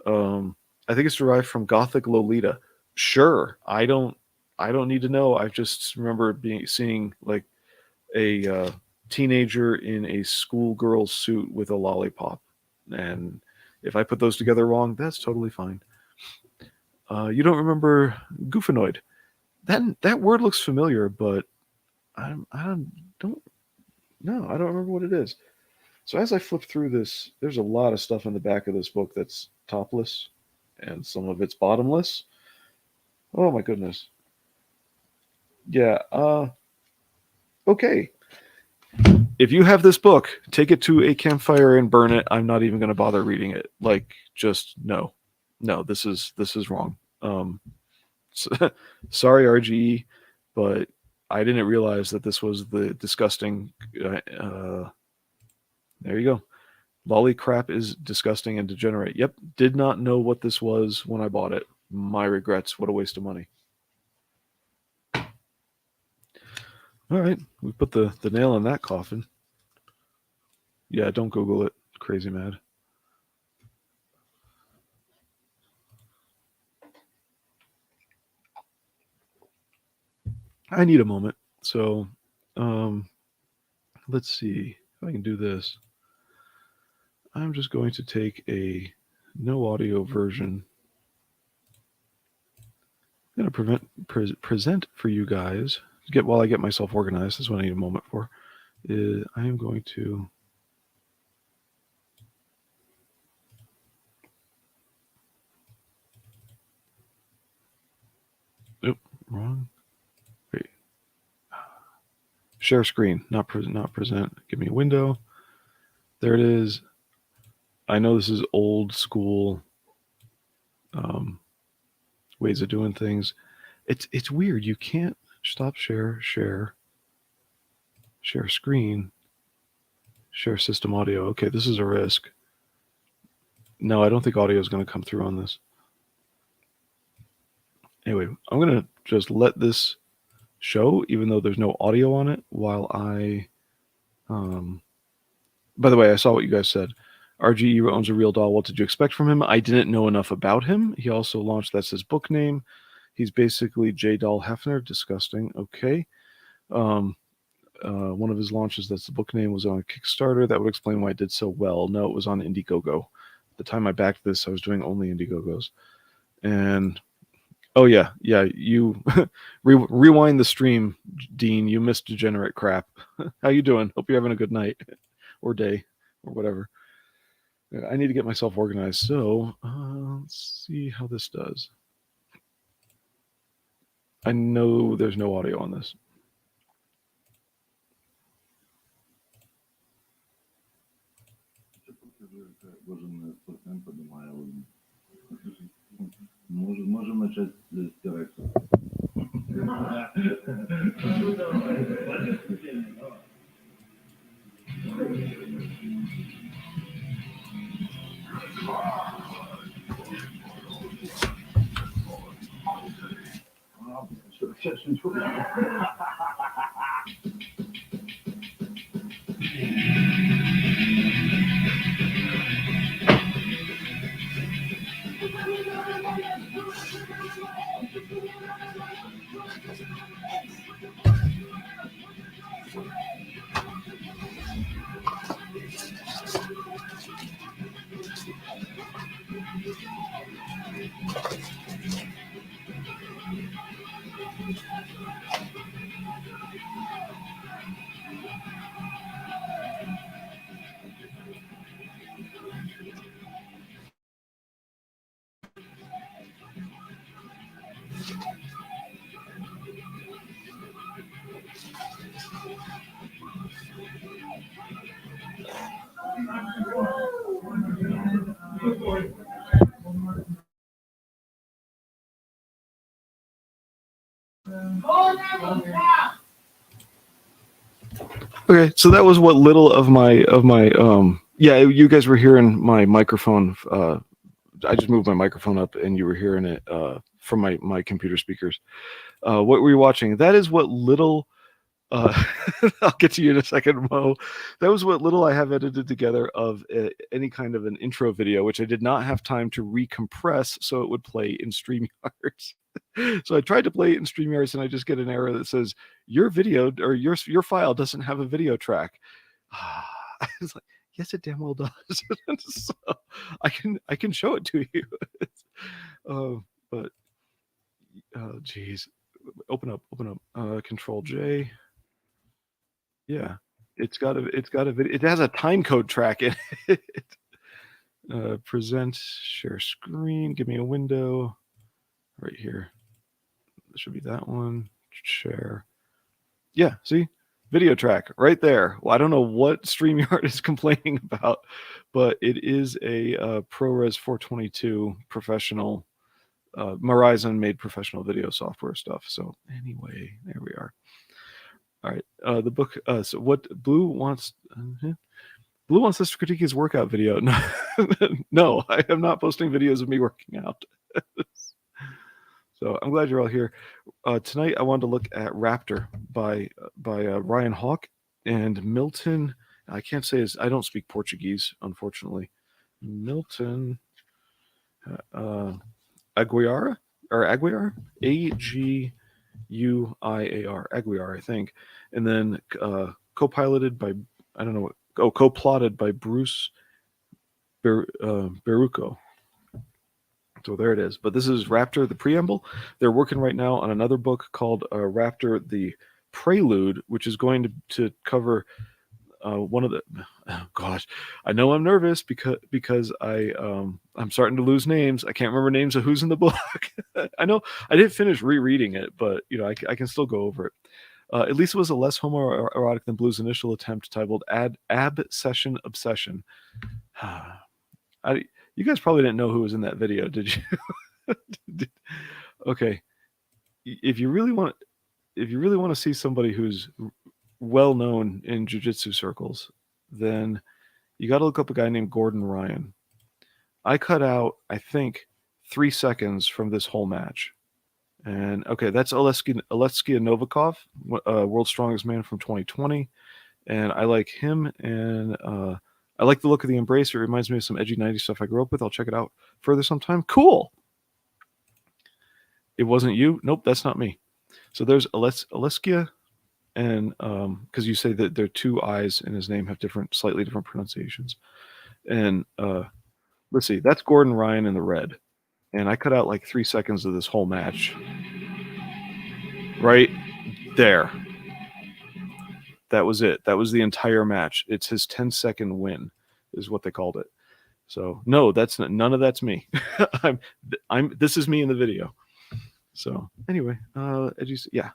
I think it's derived from Gothic Lolita. Sure, I don't need to know. I just remember seeing like a teenager in a schoolgirl suit with a lollipop, and if I put those together wrong, that's totally fine. You don't remember Goofanoid? That word looks familiar, but I don't remember what it is. So as I flip through this, there's a lot of stuff in the back of this book that's topless, and some of it's bottomless. Oh my goodness. Yeah. Okay. If you have this book, take it to a campfire and burn it. I'm not even going to bother reading it. Like, just no. This is wrong. Sorry, RGE, but I didn't realize that this was the disgusting. There you go. Lolly crap is disgusting and degenerate. Yep, did not know what this was when I bought it. My regrets. What a waste of money. All right, we put the nail in that coffin. Yeah, don't Google it. Crazy Mad. I need a moment. So, let's see. if I can do this, I'm just going to take a no audio version. I'm going to present for you guys. While I get myself organized, this is what I need a moment for. I am going to. Oop, wrong. Wait. Share screen, not present. Give me a window. There it is. I know this is old school ways of doing things. It's weird. You can't stop share screen, share system audio. Okay, this is a risk. No, I don't think audio is going to come through on this. Anyway, I'm going to just let this show, even though there's no audio on it, while I... by the way, I saw what you guys said. RGE owns a real doll. What did you expect from him? I didn't know enough about him. He also launched, that's his book name. He's basically J. Doll Hefner. Disgusting. Okay. One of his launches, that's the book name, was on Kickstarter. That would explain why it did so well. No, it was on Indiegogo. At the time I backed this, I was doing only Indiegogos. And, oh yeah, you rewind the stream, Dean. You missed degenerate crap. How you doing? Hope you're having a good night or day or whatever. I need to get myself organized. So let's see how this does. I know there's no audio on this. Можем начать с терекса. Okay, so that was what little of my yeah, you guys were hearing my microphone. I just moved my microphone up and you were hearing it from my computer speakers. What were you watching? That is what little I'll get to you in a second, Mo. That was what little I have edited together of any kind of an intro video, which I did not have time to recompress so it would play in StreamYards. So I tried to play it in StreamYards and I just get an error that says your video or your file doesn't have a video track. I was like, yes, it damn well does. So I can show it to you. But geez, open up. Control J. Yeah, it's got a video. It has a time code track in it. Present, share screen. Give me a window right here. This should be that one. Share. Yeah, see, video track right there. Well, I don't know what StreamYard is complaining about, but it is a ProRes 422 professional. Verizon made professional video software stuff. So anyway, there we are. All right, the book. So what Blue wants? Blue wants us to critique his workout video. No, no, I am not posting videos of me working out. So I'm glad you're all here. Tonight I wanted to look at Raptor by Ryan Hawk and Milton. I can't say his. I don't speak Portuguese, unfortunately. Milton Aguiar or Aguiar, AGUIAR, Aguiar, I think, and then co-piloted by I don't know what co-plotted by Bruce Beruco. So there it is. But this is Raptor, the preamble. They're working right now on another book called Raptor, the Prelude, which is going to cover one of the. Oh gosh, I know I'm nervous because I'm starting to lose names. I can't remember names of who's in the book. I know I didn't finish rereading it, but I can still go over it. At least it was a less homoerotic than Blue's initial attempt, titled Absession Obsession. You guys probably didn't know who was in that video, did you? Okay, if you really want to see somebody who's well known in jiu-jitsu circles, then you got to look up a guy named Gordon Ryan. I cut out, I think, 3 seconds from this whole match. And okay, that's Alexei Novikov, World's Strongest Man from 2020. And I like him, and I like the look of the embrace. It reminds me of some edgy 90s stuff I grew up with. I'll check it out further sometime. Cool. It wasn't you? Nope, that's not me. So there's Aleskia, and because you say that there are two I's in his name have slightly different pronunciations. And let's see, that's Gordon Ryan in the red. And I cut out like 3 seconds of this whole match. Right there. That was it. That was the entire match. It's his 10-second win, is what they called it. So no, none of that's me. This is me in the video. So anyway, yeah.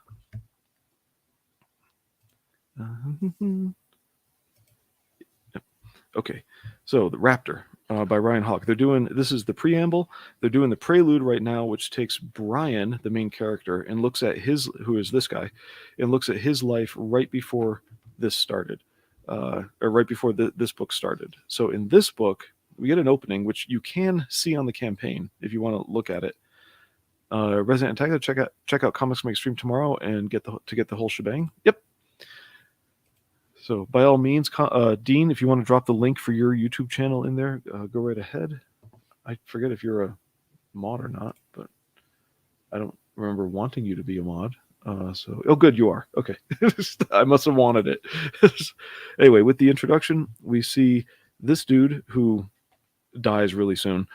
Okay, so the Raptor by Ryan Hawk. This is the preamble. They're doing the prelude right now, which takes Brian, the main character, and looks at who is this guy, and looks at his life right before this started, or right before this book started. So in this book, we get an opening, which you can see on the campaign if you want to look at it. Resident Antagonist, check out Comics Make Stream tomorrow and get the whole shebang. Yep. So by all means, Dean, if you want to drop the link for your YouTube channel in there, go right ahead. I forget if you're a mod or not, but I don't remember wanting you to be a mod. Oh, good, you are. Okay. I must have wanted it. Anyway, with the introduction, we see this dude who dies really soon.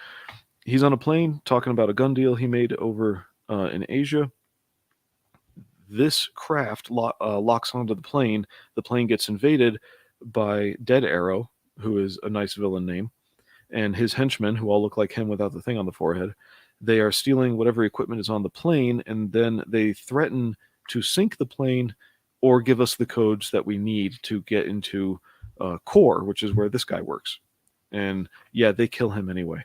He's on a plane talking about a gun deal he made over in Asia. This craft locks onto the plane. The plane gets invaded by Dead Arrow, who is a nice villain name, and his henchmen, who all look like him without the thing on the forehead. They are stealing whatever equipment is on the plane, and then they threaten to sink the plane or give us the codes that we need to get into Core, which is where this guy works. And yeah, they kill him anyway.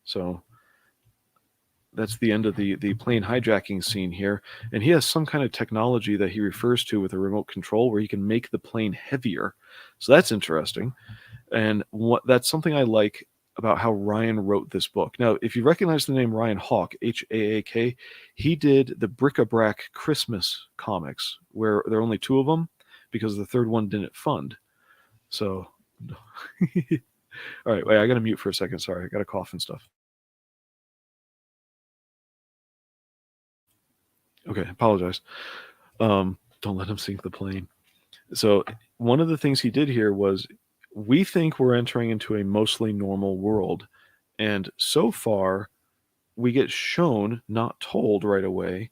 So that's the end of the plane hijacking scene here. And he has some kind of technology that he refers to with a remote control where he can make the plane heavier. So that's interesting. And that's something I like about how Ryan wrote this book. Now, if you recognize the name Ryan Hawk, H-A-A-K, he did the Bric-a-Brac Christmas comics, where there are only 2 of them because the third one didn't fund. So, all right, wait, I got to mute for a second. Sorry, I got to cough and stuff. Okay, apologize. Don't let him sink the plane. So one of the things he did here was, we think we're entering into a mostly normal world. And so far, we get shown, not told right away,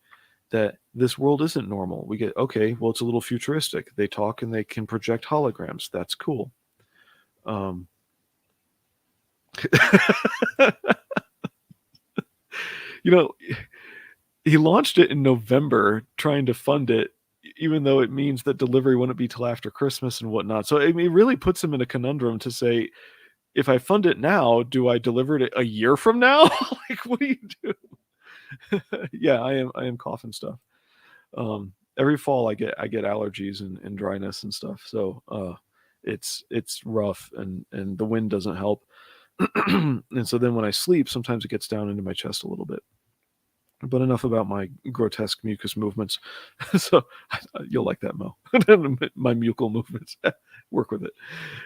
that this world isn't normal. We get, okay, well, it's a little futuristic. They talk and they can project holograms. That's cool. He launched it in November trying to fund it, even though it means that delivery wouldn't be till after Christmas and whatnot. So it really puts him in a conundrum to say, if I fund it now, do I deliver it a year from now? Like, what do you do? Yeah, I am coughing stuff. Every fall I get allergies and dryness and stuff. So it's rough, and the wind doesn't help. And so then when I sleep, sometimes it gets down into my chest a little bit. But enough about my grotesque mucus movements. So you'll like that, Mo. My mucal movements. Work with it.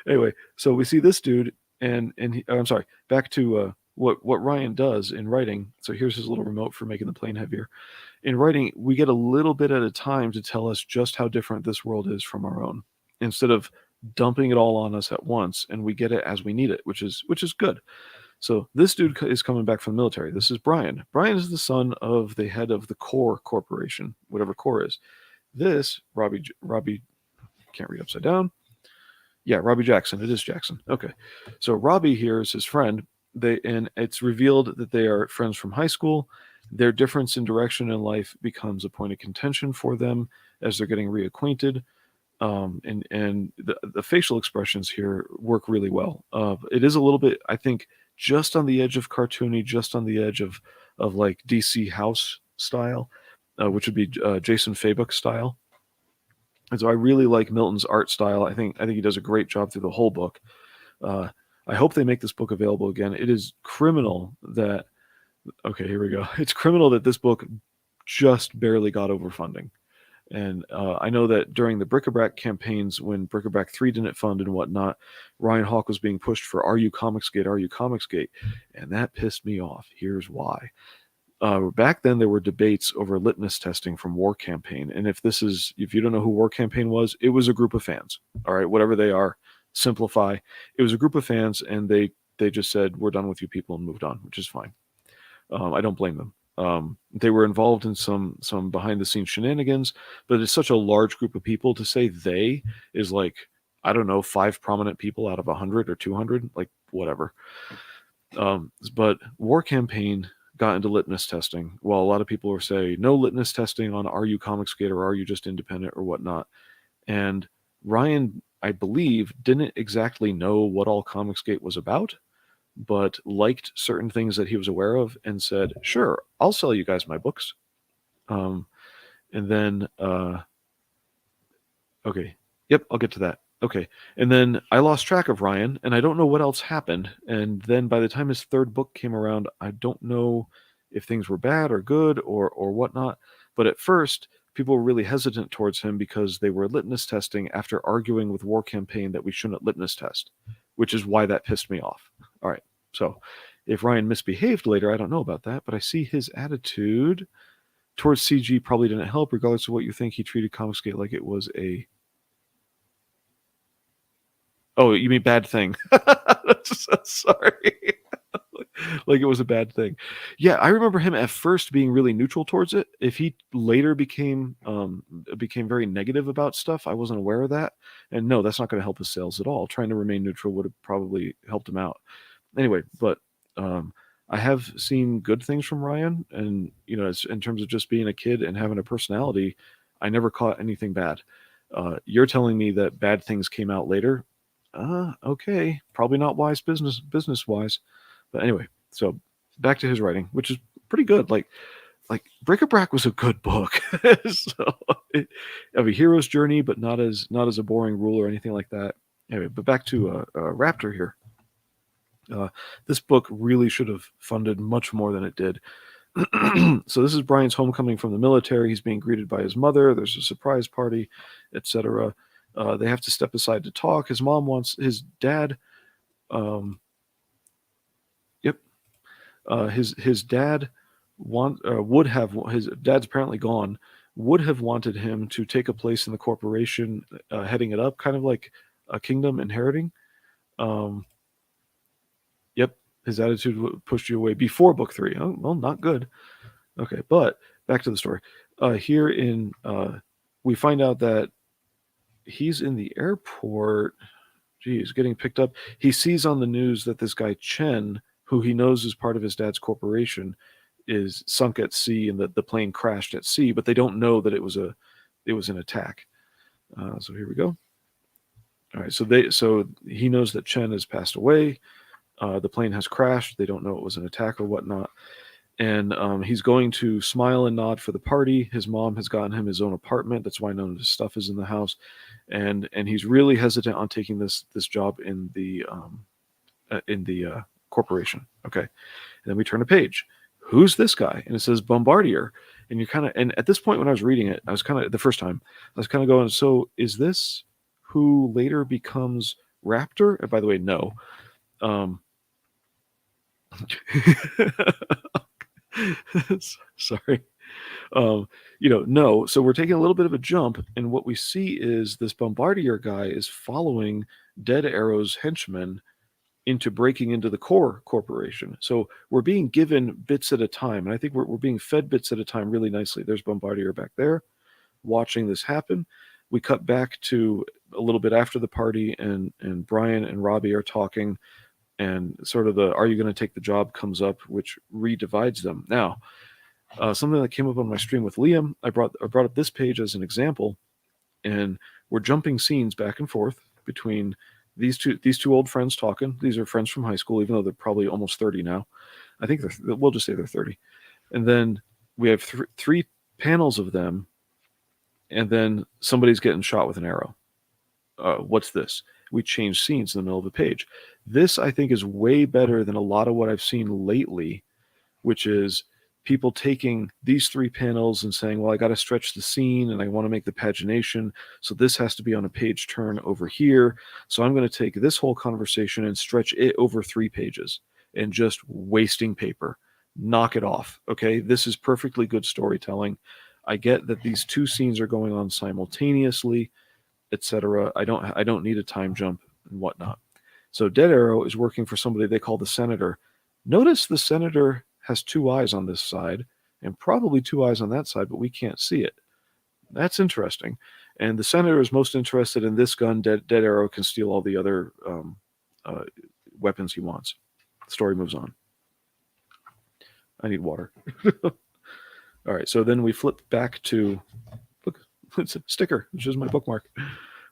Anyway, so we see this dude, and I'm sorry, back to what Ryan does in writing. So here's his little remote for making the plane heavier. In writing, we get a little bit at a time to tell us just how different this world is from our own. Instead of dumping it all on us at once, and we get it as we need it, which is good. So this dude is coming back from the military. This is Brian. Brian is the son of the head of the Core Corporation, whatever Core is. This Robbie can't read upside down. Yeah, Robbie Jackson. It is Jackson. Okay. So Robbie here is his friend. And it's revealed that they are friends from high school. Their difference in direction in life becomes a point of contention for them as they're getting reacquainted. And the facial expressions here work really well. It is a little bit, I think, just on the edge of cartoony, just on the edge of like DC House style, which would be Jason Fabok style. And so I really like Milton's art style. I think he does a great job through the whole book. I hope they make this book available again. It is criminal that, okay, here we go. It's criminal that this book just barely got over funding. And I know that during the Bric-a-Brac campaigns, when Bric-a-Brac 3 didn't fund and whatnot, Ryan Hawk was being pushed for Are You Comicsgate, Are You Comicsgate? And that pissed me off. Here's why. Back then, there were debates over litmus testing from War Campaign. And if you don't know who War Campaign was, it was a group of fans. All right, whatever they are, simplify. It was a group of fans, and they just said, we're done with you people, and moved on, which is fine. I don't blame them. They were involved in some behind the scenes shenanigans, but it's such a large group of people. To say they is like, I don't know, 5 prominent people out of 100 or 200, like whatever. But War Campaign got into litmus testing, while a lot of people were saying no litmus testing on Are You Comicsgate or Are You Just Independent or whatnot. And Ryan, I believe, didn't exactly know what all Comicsgate was about, but liked certain things that he was aware of and said, sure, I'll sell you guys my books. And then, okay, yep, I'll get to that. Okay, and then I lost track of Ryan, and I don't know what else happened. And then by the time his 3rd book came around, I don't know if things were bad or good or whatnot. But at first, people were really hesitant towards him because they were litmus testing after arguing with War Campaign that we shouldn't litmus test, which is why that pissed me off. All right, so if Ryan misbehaved later, I don't know about that, but I see his attitude towards CG probably didn't help, regardless of what you think. He treated Comicsgate like it was a... Oh, you mean bad thing? Sorry. Like it was a bad thing. Yeah, I remember him at first being really neutral towards it. If he later became very negative about stuff, I wasn't aware of that. And no, that's not going to help his sales at all. Trying to remain neutral would have probably helped him out. Anyway, but I have seen good things from Ryan, and in terms of just being a kid and having a personality, I never caught anything bad. You're telling me that bad things came out later. Okay, probably not wise business wise, but anyway. So back to his writing, which is pretty good. Like Bric-a-Brac was a good book. So of a hero's journey, but not as a boring rule or anything like that. Anyway, but back to Raptor here. This book really should have funded much more than it did. So this is Brian's homecoming from the military. He's being greeted by his mother. There's a surprise party, etc. They have to step aside to talk. His mom wants his dad. His dad would have, his dad's apparently gone, would have wanted him to take a place in the corporation, heading it up, kind of like a kingdom inheriting. His attitude pushed you away before book 3. Oh, well, not good. Okay, but back to the story. Here we find out that he's in the airport. Geez, getting picked up. He sees on the news that this guy Chen, who he knows is part of his dad's corporation, is sunk at sea and that the plane crashed at sea, but they don't know that it was an attack. So here we go. All right, so he knows that Chen has passed away. The plane has crashed. They don't know it was an attack or whatnot. And he's going to smile and nod for the party. His mom has gotten him his own apartment. That's why none of his stuff is in the house. And he's really hesitant on taking this job in the corporation. Okay. And then we turn a page. Who's this guy? And it says Bombardier. And you're kind of, and at this point when I was reading it, I was kind of, the first time, I was kind of going, so is this who later becomes Raptor? And by the way, no. Sorry. no. So we're taking a little bit of a jump, and what we see is this Bombardier guy is following Dead Arrow's henchmen into breaking into the core corporation. So we're being given bits at a time, and I think we're being fed bits at a time really nicely. There's Bombardier back there watching this happen. We cut back to a little bit after the party, and Brian and Robbie are talking, and sort of the "Are you going to take the job?" comes up, which redivides them. Now, something that came up on my stream with Liam, I brought up this page as an example, and we're jumping scenes back and forth between these two old friends talking. These are friends from high school, even though they're probably almost 30 now. I think we'll just say they're 30. And then we have three panels of them, and then somebody's getting shot with an arrow. What's this? We change scenes in the middle of the page. This, I think, is way better than a lot of what I've seen lately, which is people taking these three panels and saying, well, I got to stretch the scene and I want to make the pagination, so this has to be on a page turn over here. So I'm going to take this whole conversation and stretch it over 3 pages, and just wasting paper. Knock it off. Okay, this is perfectly good storytelling. I get that these 2 scenes are going on simultaneously, etc. I don't need a time jump and whatnot. So Dead Arrow is working for somebody they call the Senator. Notice the Senator has 2 eyes on this side and probably 2 eyes on that side, but we can't see it. That's interesting. And the Senator is most interested in this gun. Dead Arrow can steal all the other weapons he wants. The story moves on. I need water. All right, so then we flip back to, look, it's a sticker, which is my bookmark.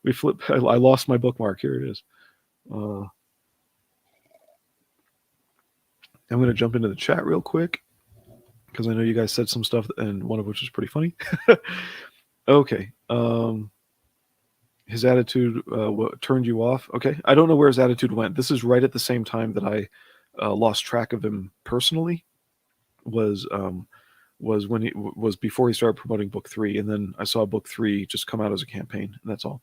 I lost my bookmark. Here it is. I'm going to jump into the chat real quick, because I know you guys said some stuff, and one of which was pretty funny. Okay. His attitude what turned you off. Okay. I don't know where his attitude went. This is right at the same time that I lost track of him personally. Was when he was before he started promoting book 3, and then I saw book 3 just come out as a campaign, and that's all.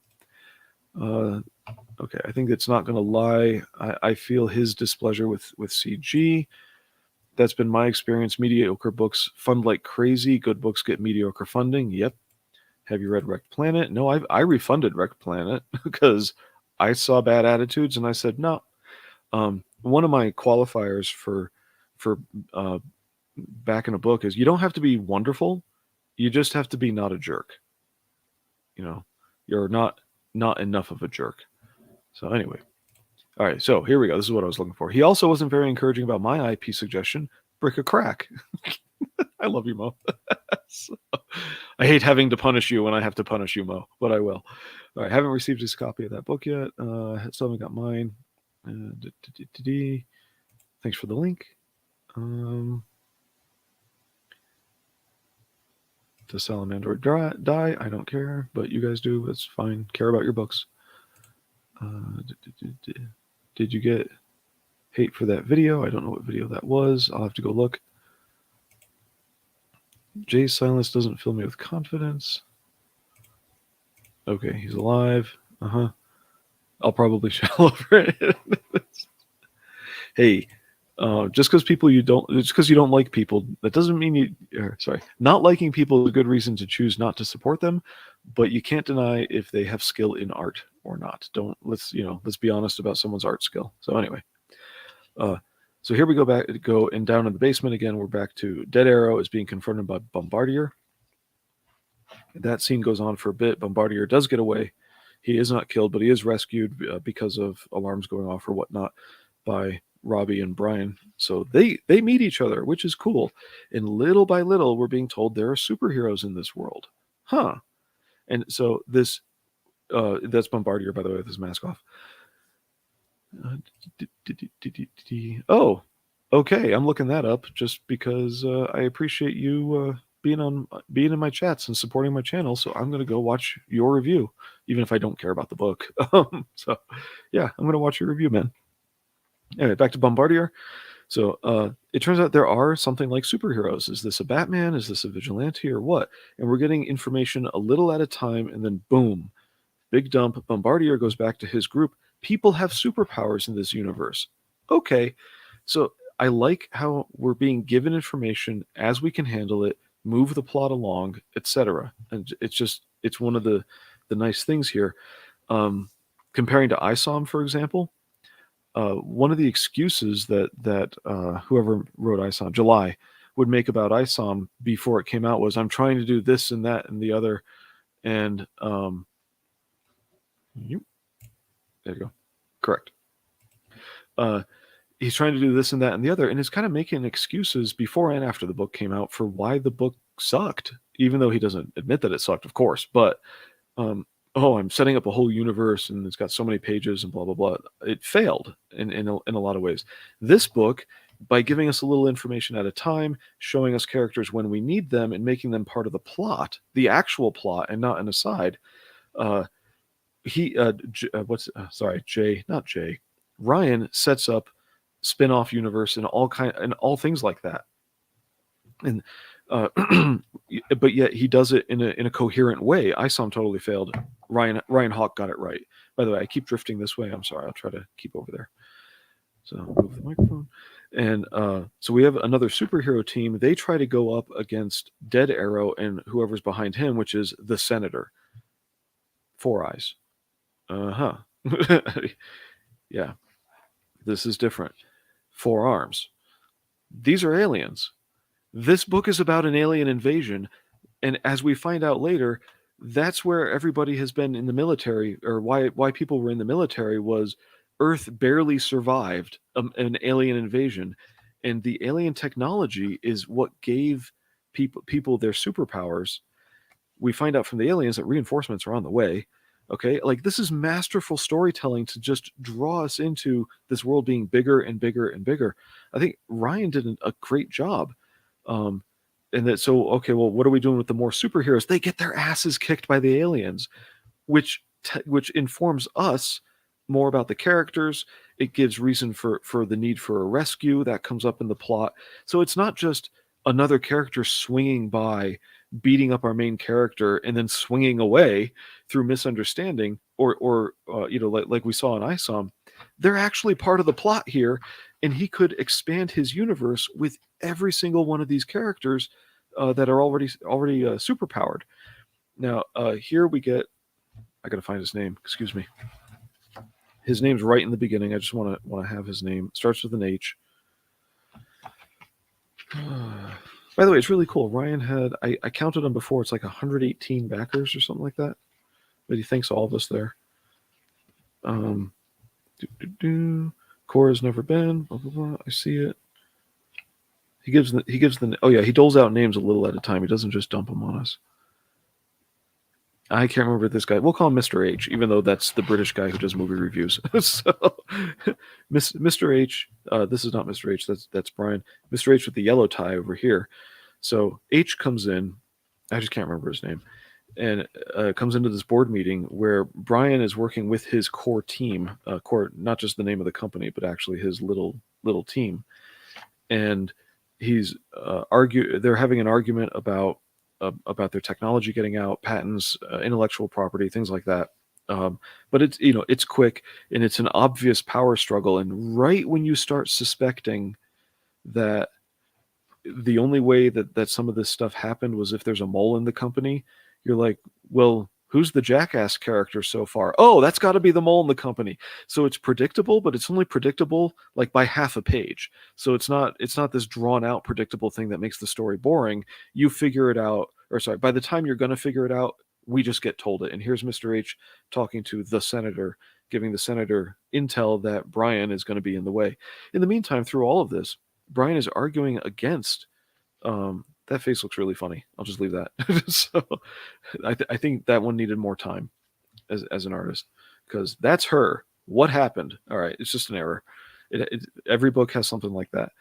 Okay, I think it's not going to lie. I feel his displeasure with CG. That's been my experience. Mediocre books fund like crazy. Good books get mediocre funding. Yep. Have you read Wrecked Planet? No, I refunded Wrecked Planet because I saw bad attitudes, and I said no. One of my qualifiers for backing a book is you don't have to be wonderful. You just have to be not a jerk. You're not enough of a jerk. So anyway, all right, so here we go. This is what I was looking for. He also wasn't very encouraging about my IP suggestion, Brick of Crack. I love you, Mo. So, I hate having to punish you when I have to punish you, Mo, but I will. All right, haven't received his copy of that book yet. Still haven't got mine. Thanks for the link. Does Salamander die? I don't care, but you guys do. That's fine. Care about your books. Did you get hate for that video? I don't know what video that was. I'll have to go look. Jay's silence doesn't fill me with confidence. Okay, he's alive. I'll probably shell over it. Hey, just because you don't like people, that doesn't mean not liking people is a good reason to choose not to support them, but you can't deny if they have skill in art or not. Let's be honest about someone's art skill. So anyway, so here we go and down in the basement again. We're back to Dead Arrow is being confronted by Bombardier. That scene goes on for a bit. Bombardier does get away. He is not killed, but he is rescued because of alarms going off or whatnot by Robbie and Brian. So they meet each other, which is cool. And little by little, we're being told there are superheroes in this world. And so this, that's Bombardier, by the way, with his mask off. Oh, okay. I'm looking that up just because I appreciate you being in my chats and supporting my channel. So I'm going to go watch your review, even if I don't care about the book. So yeah, I'm going to watch your review, man. Anyway, back to Bombardier. So it turns out there are something like superheroes. Is this a Batman? Is this a vigilante or what? And we're getting information a little at a time, and then boom, big dump. Bombardier goes back to his group. People have superpowers in this universe. Okay, so I like how we're being given information as we can handle it. move the plot along, etc. And it's one of the nice things here. Comparing to ISOM, for example, one of the excuses that whoever wrote ISOM, July, would make about ISOM before it came out was, I'm trying to do this and that and the other, and there you go, correct. He's trying to do this and that and the other, and he's kind of making excuses before and after the book came out for why the book sucked, even though he doesn't admit that it sucked, of course. But I'm setting up a whole universe and it's got so many pages and blah blah blah. It failed in a lot of ways. This book, by giving us a little information at a time, showing us characters when we need them, and making them part of the plot, the actual plot, and not an aside. Ryan sets up spin-off universe and all things like that, and but yet he does it in a coherent way. ISOM totally failed. Ryan HAACK got it right. By the way, I keep drifting this way. I'm sorry. I'll try to keep over there. So move the microphone. And so we have another superhero team. They try to go up against Dead Arrow and whoever's behind him, which is the Senator. Four Eyes. Yeah. This is different. Four Arms. These are aliens. This book is about an alien invasion, and as we find out later, that's where everybody has been in the military, or why people were in the military was Earth barely survived an alien invasion, and the alien technology is what gave people their superpowers. We find out from the aliens that reinforcements are on the way. Okay, like this is masterful storytelling to just draw us into this world being bigger and bigger and bigger. I think Ryan did a great job. And that, so, okay, well, what are we doing with the more superheroes? They get their asses kicked by the aliens, which informs us more about the characters. It gives reason for the need for a rescue that comes up in the plot. So it's not just another character swinging by, beating up our main character, and then swinging away through misunderstanding, or like we saw in ISOM. They're actually part of the plot here, and he could expand his universe with every single one of these characters that are already superpowered. Now, here we get, I gotta find his name, excuse me. His name's right in the beginning. I just want to have his name. Starts with an H. By the way, it's really cool. Ryan had, I counted him before, it's like 118 backers or something like that. But he thanks all of us there. Cora's never been, blah, blah, blah. I see it. He gives the, oh yeah, he doles out names a little at a time. He doesn't just dump them on us. I can't remember this guy. We'll call him Mr. H, even though that's the British guy who does movie reviews. So, Mr. H, this is not Mr. H, that's Brian. Mr. H with the yellow tie over here. So H comes in, I just can't remember his name, and comes into this board meeting where Brian is working with his core team, core, not just the name of the company, but actually his little team. And he's they're having an argument about their technology getting out, patents, intellectual property, things like that. But it's, it's quick, and it's an obvious power struggle. And right when you start suspecting that the only way that some of this stuff happened was if there's a mole in the company, you're like, well, who's the jackass character so far? Oh, that's got to be the mole in the company. So it's predictable, but it's only predictable like by half a page. So it's not this drawn out predictable thing that makes the story boring. You figure it out, or sorry, by the time you're going to figure it out, we just get told it. And here's Mr. H talking to the senator, giving the senator intel that Brian is going to be in the way. In the meantime, through all of this, Brian is arguing against, that face looks really funny. I'll just leave that. So I think that one needed more time as an artist, because that's her. What happened? All right, it's just an error. Every book has something like that.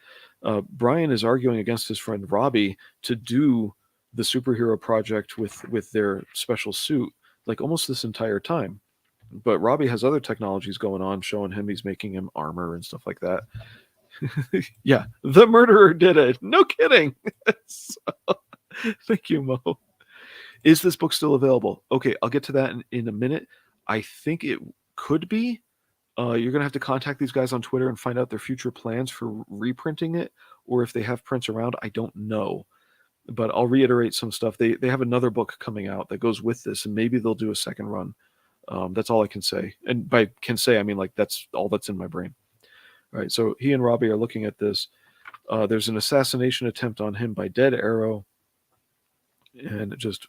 Brian is arguing against his friend Robbie to do the superhero project with their special suit, like almost this entire time. But Robbie has other technologies going on, showing him he's making him armor and stuff like that. Yeah, the murderer did it. No kidding. So, thank you, Mo. Is this book still available? Okay, I'll get to that in a minute. I think it could be. You're going to have to contact these guys on Twitter and find out their future plans for reprinting it, or if they have prints around. I don't know. but I'll reiterate some stuff. They have another book coming out that goes with this, and maybe they'll do a second run. That's all I can say. And by can say, I mean like that's all that's in my brain. All right, so he and Robbie are looking at this. There's an assassination attempt on him by Dead Arrow, and just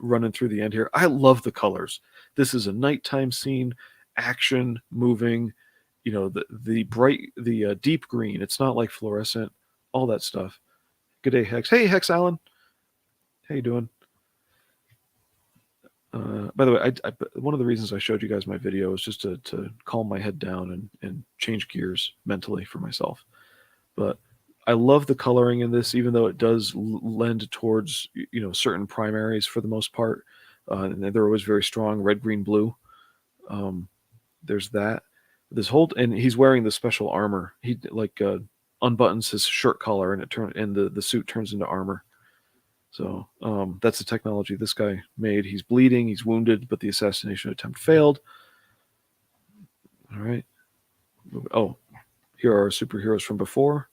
running through the end here. I love the colors. This is a nighttime scene, action, moving. The bright, the deep green. It's not like fluorescent. All that stuff. Good day, Hex. Hey, Hex Allen. How you doing? By the way, one of the reasons I showed you guys my video is just to calm my head down and change gears mentally for myself. But I love the coloring in this, even though it does lend towards certain primaries for the most part, and they're always very strong, red, green, blue. There's that. And he's wearing the special armor. He unbuttons his shirt collar, and the suit turns into armor. So that's the technology this guy made. He's bleeding, he's wounded, but the assassination attempt failed. All right. Oh, here are our superheroes from before.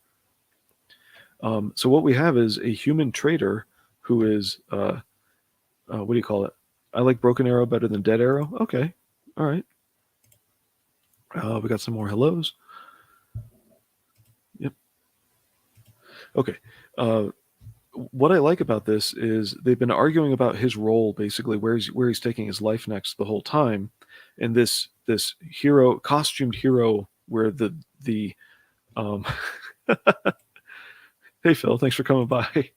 So what we have is a human traitor who is, what do you call it? I like Broken Arrow better than Dead Arrow. Okay. All right. We got some more hellos. Yep. Okay. What I like about this is they've been arguing about his role, basically where he's taking his life next the whole time, and this hero, costumed hero, where the hey Phil, thanks for coming by.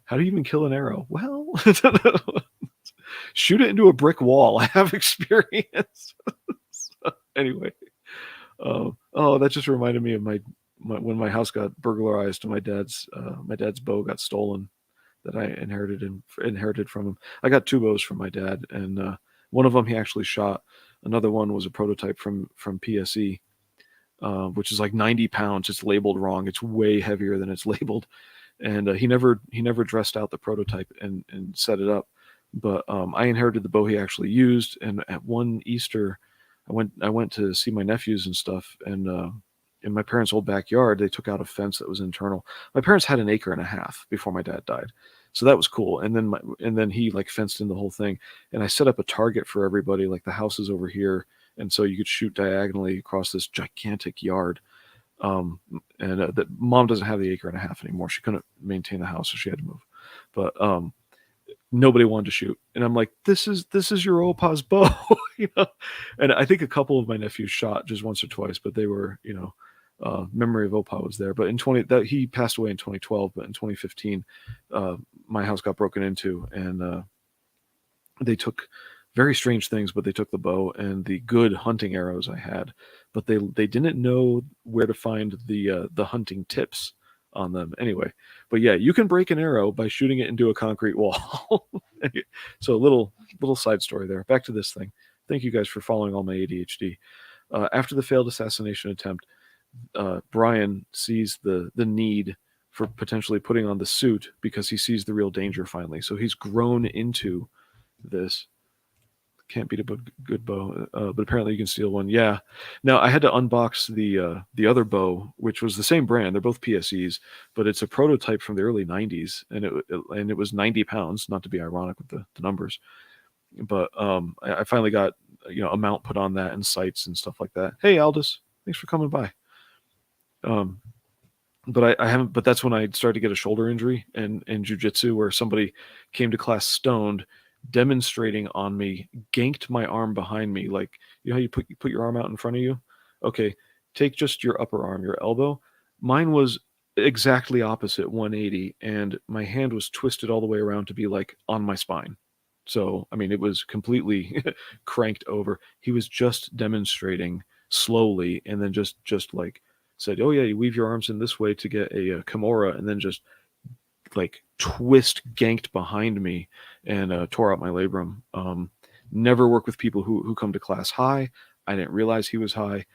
How do you even kill an arrow? Well, shoot it into a brick wall. I have experience. So, anyway, oh, that just reminded me of when my house got burglarized, my dad's bow got stolen that I inherited from him. I got 2 bows from my dad, and one of them he actually shot. Another one was a prototype from PSE, which is like 90 pounds. It's labeled wrong. It's way heavier than it's labeled, and he never dressed out the prototype and set it up. But I inherited the bow he actually used, and at one Easter, I went to see my nephews and stuff, and in my parents' old backyard, they took out a fence that was internal. My parents had 1.5 acres before my dad died, so that was cool. And then he like fenced in the whole thing, and I set up a target for everybody. Like the house is over here, and so you could shoot diagonally across this gigantic yard. And that mom doesn't have the 1.5 acres anymore. She couldn't maintain the house, so she had to move. But nobody wanted to shoot, and I'm like, this is your opa's bow. And I think a couple of my nephews shot just once or twice, but they were memory of Opa was there. But he passed away in 2012, but in 2015 my house got broken into, and they took very strange things, but they took the bow and the good hunting arrows I had, but they didn't know where to find the hunting tips on them anyway. But yeah, you can break an arrow by shooting it into a concrete wall. So a little side story there. Back to this thing. Thank you guys for following all my ADHD. After the failed assassination attempt, Brian sees the need for potentially putting on the suit because he sees the real danger finally. So he's grown into this. Can't beat a good bow, but apparently you can steal one. Yeah. Now I had to unbox the other bow, which was the same brand. They're both PSEs, but it's a prototype from the early 90s, and it was 90 pounds. Not to be ironic with the numbers, but I finally got a mount put on that and sights and stuff like that. Hey Aldous, thanks for coming by. But I haven't. But that's when I started to get a shoulder injury in jiu-jitsu, where somebody came to class stoned, demonstrating on me, ganked my arm behind me. Like, how you put your arm out in front of you? Okay, take just your upper arm, your elbow. Mine was exactly opposite, 180, and my hand was twisted all the way around to be like on my spine. So, I mean, it was completely cranked over. He was just demonstrating slowly, and then just like said, oh yeah, you weave your arms in this way to get a Kimura, and then just like twist ganked behind me and tore out my labrum. Never work with people who come to class high. I didn't realize he was high.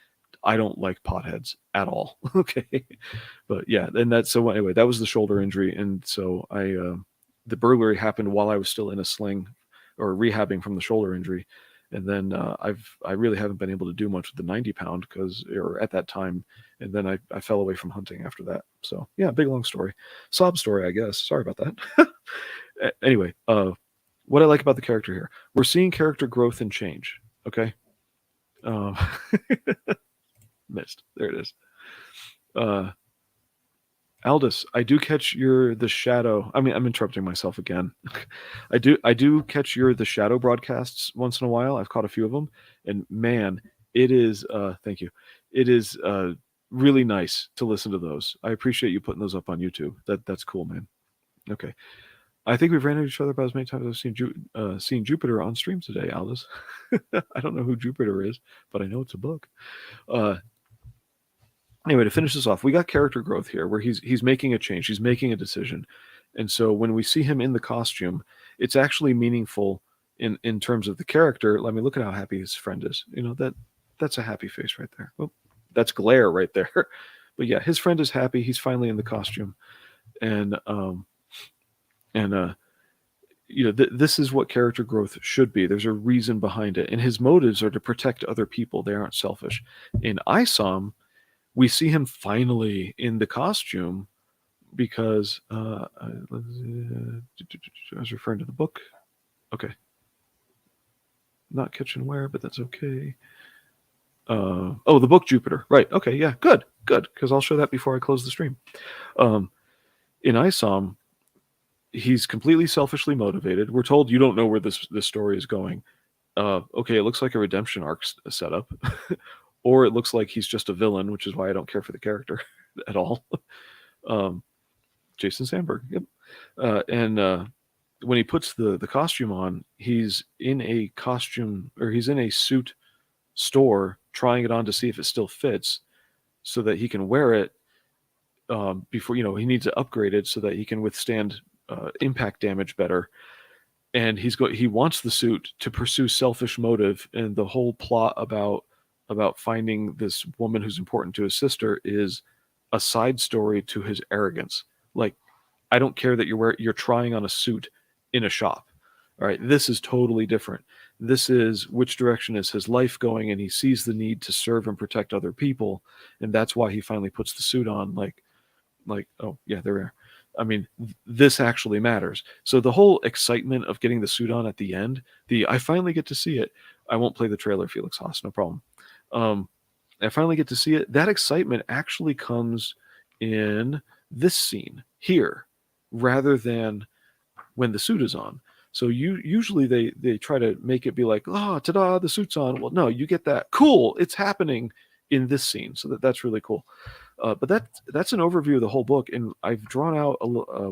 I don't like potheads at all. Okay. But yeah, and so anyway, that was the shoulder injury. And so the burglary happened while I was still in a sling or rehabbing from the shoulder injury. And then I really haven't been able to do much with the 90 pound or at that time, and then I fell away from hunting after that. So yeah, big long story, sob story, I guess. Sorry about that. Anyway, what I like about the character here, we're seeing character growth and change. Okay. Um, missed. There it is. Aldous, I do catch you're the shadow. I mean, I'm interrupting myself again. I do catch you're the shadow broadcasts once in a while. I've caught a few of them, and man, it is. Thank you. It is really nice to listen to those. I appreciate you putting those up on YouTube. That's cool, man. Okay, I think we've ran into each other about as many times as I've seen Jupiter on stream today, Aldous. I don't know who Jupiter is, but I know it's a book. Anyway, to finish this off, we got character growth here where he's making a change, he's making a decision. And so when we see him in the costume, it's actually meaningful in terms of the character. Let me look at how happy his friend is. You know, that's a happy face right there. Oh, that's glare right there. But yeah, his friend is happy. He's finally in the costume. And you know, this is what character growth should be. There's a reason behind it. And his motives are to protect other people. They aren't selfish. In ISOM, we see him finally in the costume because I was referring to the book. Okay. Not catching where, but that's okay. Oh, the book Jupiter. Right. Okay. Yeah. Good. Because I'll show that before I close the stream. In ISOM, he's completely selfishly motivated. We're told you don't know where this story is going. Okay, it looks like a redemption arc setup. Or it looks like he's just a villain, which is why I don't care for the character at all. Jason Sandberg, yep. And when he puts the costume on, he's in a costume, or he's in a suit store trying it on to see if it still fits so that he can wear it before, you know, he needs to upgrade it so that he can withstand impact damage better. And he wants the suit to pursue selfish motive, and the whole plot about finding this woman who's important to his sister is a side story to his arrogance. Like, I don't care that you're trying on a suit in a shop. All right, this is totally different. This is which direction is his life going, and he sees the need to serve and protect other people, and that's why he finally puts the suit on. Like, oh yeah, there we are. I mean, this actually matters. So the whole excitement of getting the suit on at the end, I finally get to see it. I won't play the trailer, Felix Haas, no problem. I finally get to see it. That excitement actually comes in this scene here, rather than when the suit is on. So usually they try to make it be like, oh, ta-da, the suit's on. Well, no, you get that. Cool, it's happening in this scene. So that's really cool. But that's an overview of the whole book, and I've drawn out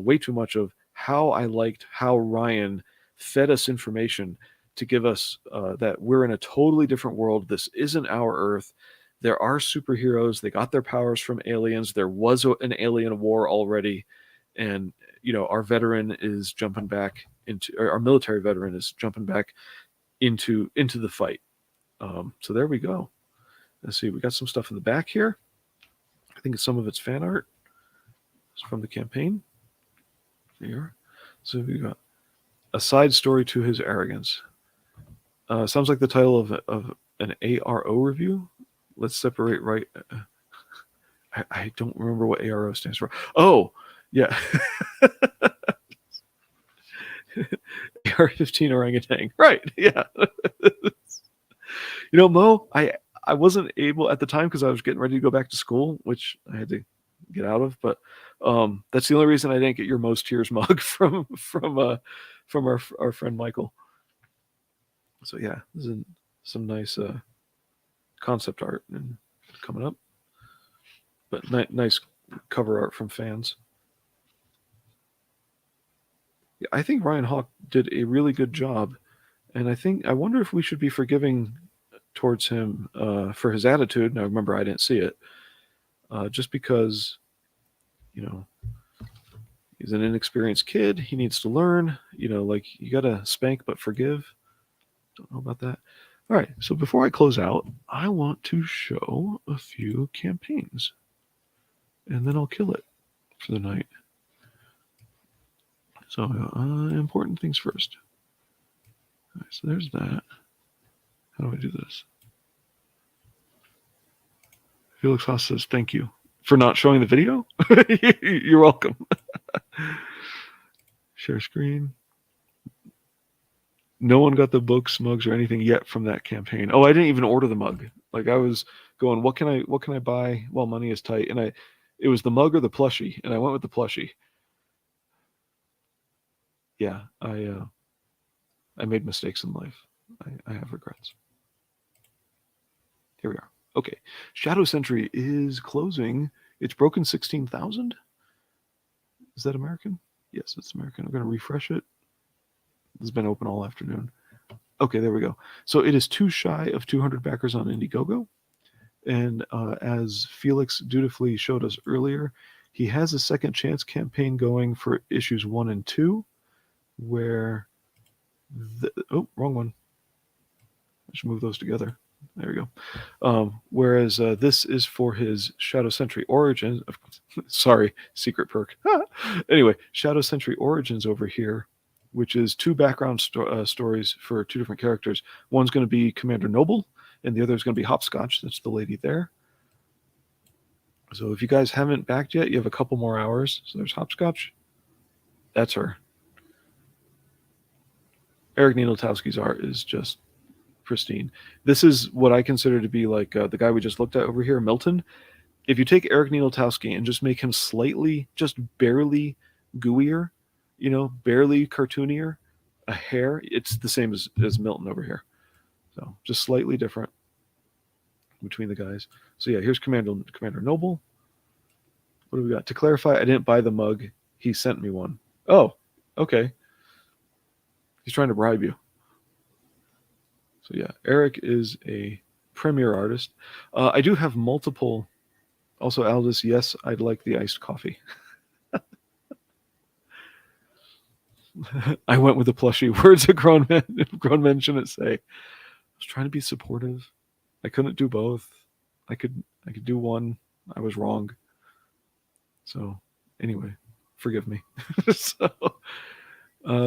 way too much of how I liked how Ryan fed us information to give us that we're in a totally different world. This isn't our Earth. There are superheroes. They got their powers from aliens. There was an alien war already, and you know, our veteran is jumping back into, or our military veteran is jumping back into the fight. So there we go. Let's see. We got some stuff in the back here. I think some of it's fan art. It's from the campaign. Here. So we got a side story to his arrogance. Sounds like the title of an ARO review. Let's separate right. I don't remember what ARO stands for. Oh, yeah. AR-15 orangutan. Right. Yeah. You know, Mo, I wasn't able at the time because I was getting ready to go back to school, which I had to get out of. But that's the only reason I didn't get your Most Tears mug from our friend Michael. So yeah, this is some nice concept art and coming up, but nice cover art from fans. Yeah, I think Ryan Hawk did a really good job, and I wonder if we should be forgiving towards him for his attitude. Now remember, I didn't see it, just because, you know, he's an inexperienced kid. He needs to learn. You know, like, you gotta spank but forgive. Don't know about that. All right, so before I close out, I want to show a few campaigns, and then I'll kill it for the night. So important things first. All right, so there's that. How do I do this? Felix Haas says, thank you for not showing the video. You're welcome. Share screen. No one got the books, mugs, or anything yet from that campaign. Oh, I didn't even order the mug. Like I was going, what can I buy? Well, money is tight. And it was the mug or the plushie, and I went with the plushie. Yeah, I made mistakes in life. I have regrets. Here we are. Okay. Shadow Sentry is closing. It's broken 16,000. Is that American? Yes, it's American. I'm going to refresh it. It's been open all afternoon. Okay, there we go. So it is too shy of 200 backers on Indiegogo. And as Felix dutifully showed us earlier, he has a second chance campaign going for issues 1 and 2, where oh, wrong one. I should move those together. There we go. Whereas this is for his Shadow Sentry Origins. Sorry, secret perk. Anyway, Shadow Sentry Origins over here, which is 2 background stories for 2 different characters. One's going to be Commander Noble, and the other is going to be Hopscotch. That's the lady there. So if you guys haven't backed yet, you have a couple more hours. So there's Hopscotch. That's her. Eric NINALTOWSKI's art is just pristine. This is what I consider to be like the guy we just looked at over here, MILTON. If you take Eric NINALTOWSKI and just make him slightly, just barely gooier, you know, barely cartoonier, a hair, it's the same as MILTON over here. So just slightly different between the guys. So yeah, here's Commander Noble. What do we got? To clarify, I didn't buy the mug. He sent me one. Oh, okay. He's trying to bribe you. So yeah, Eric is a premier artist. I do have multiple. Also, Aldous, yes, I'd like the iced coffee. I went with the plushie. Words of grown men shouldn't say. I was trying to be supportive. I couldn't do both. I could do one. I was wrong. So anyway, forgive me. So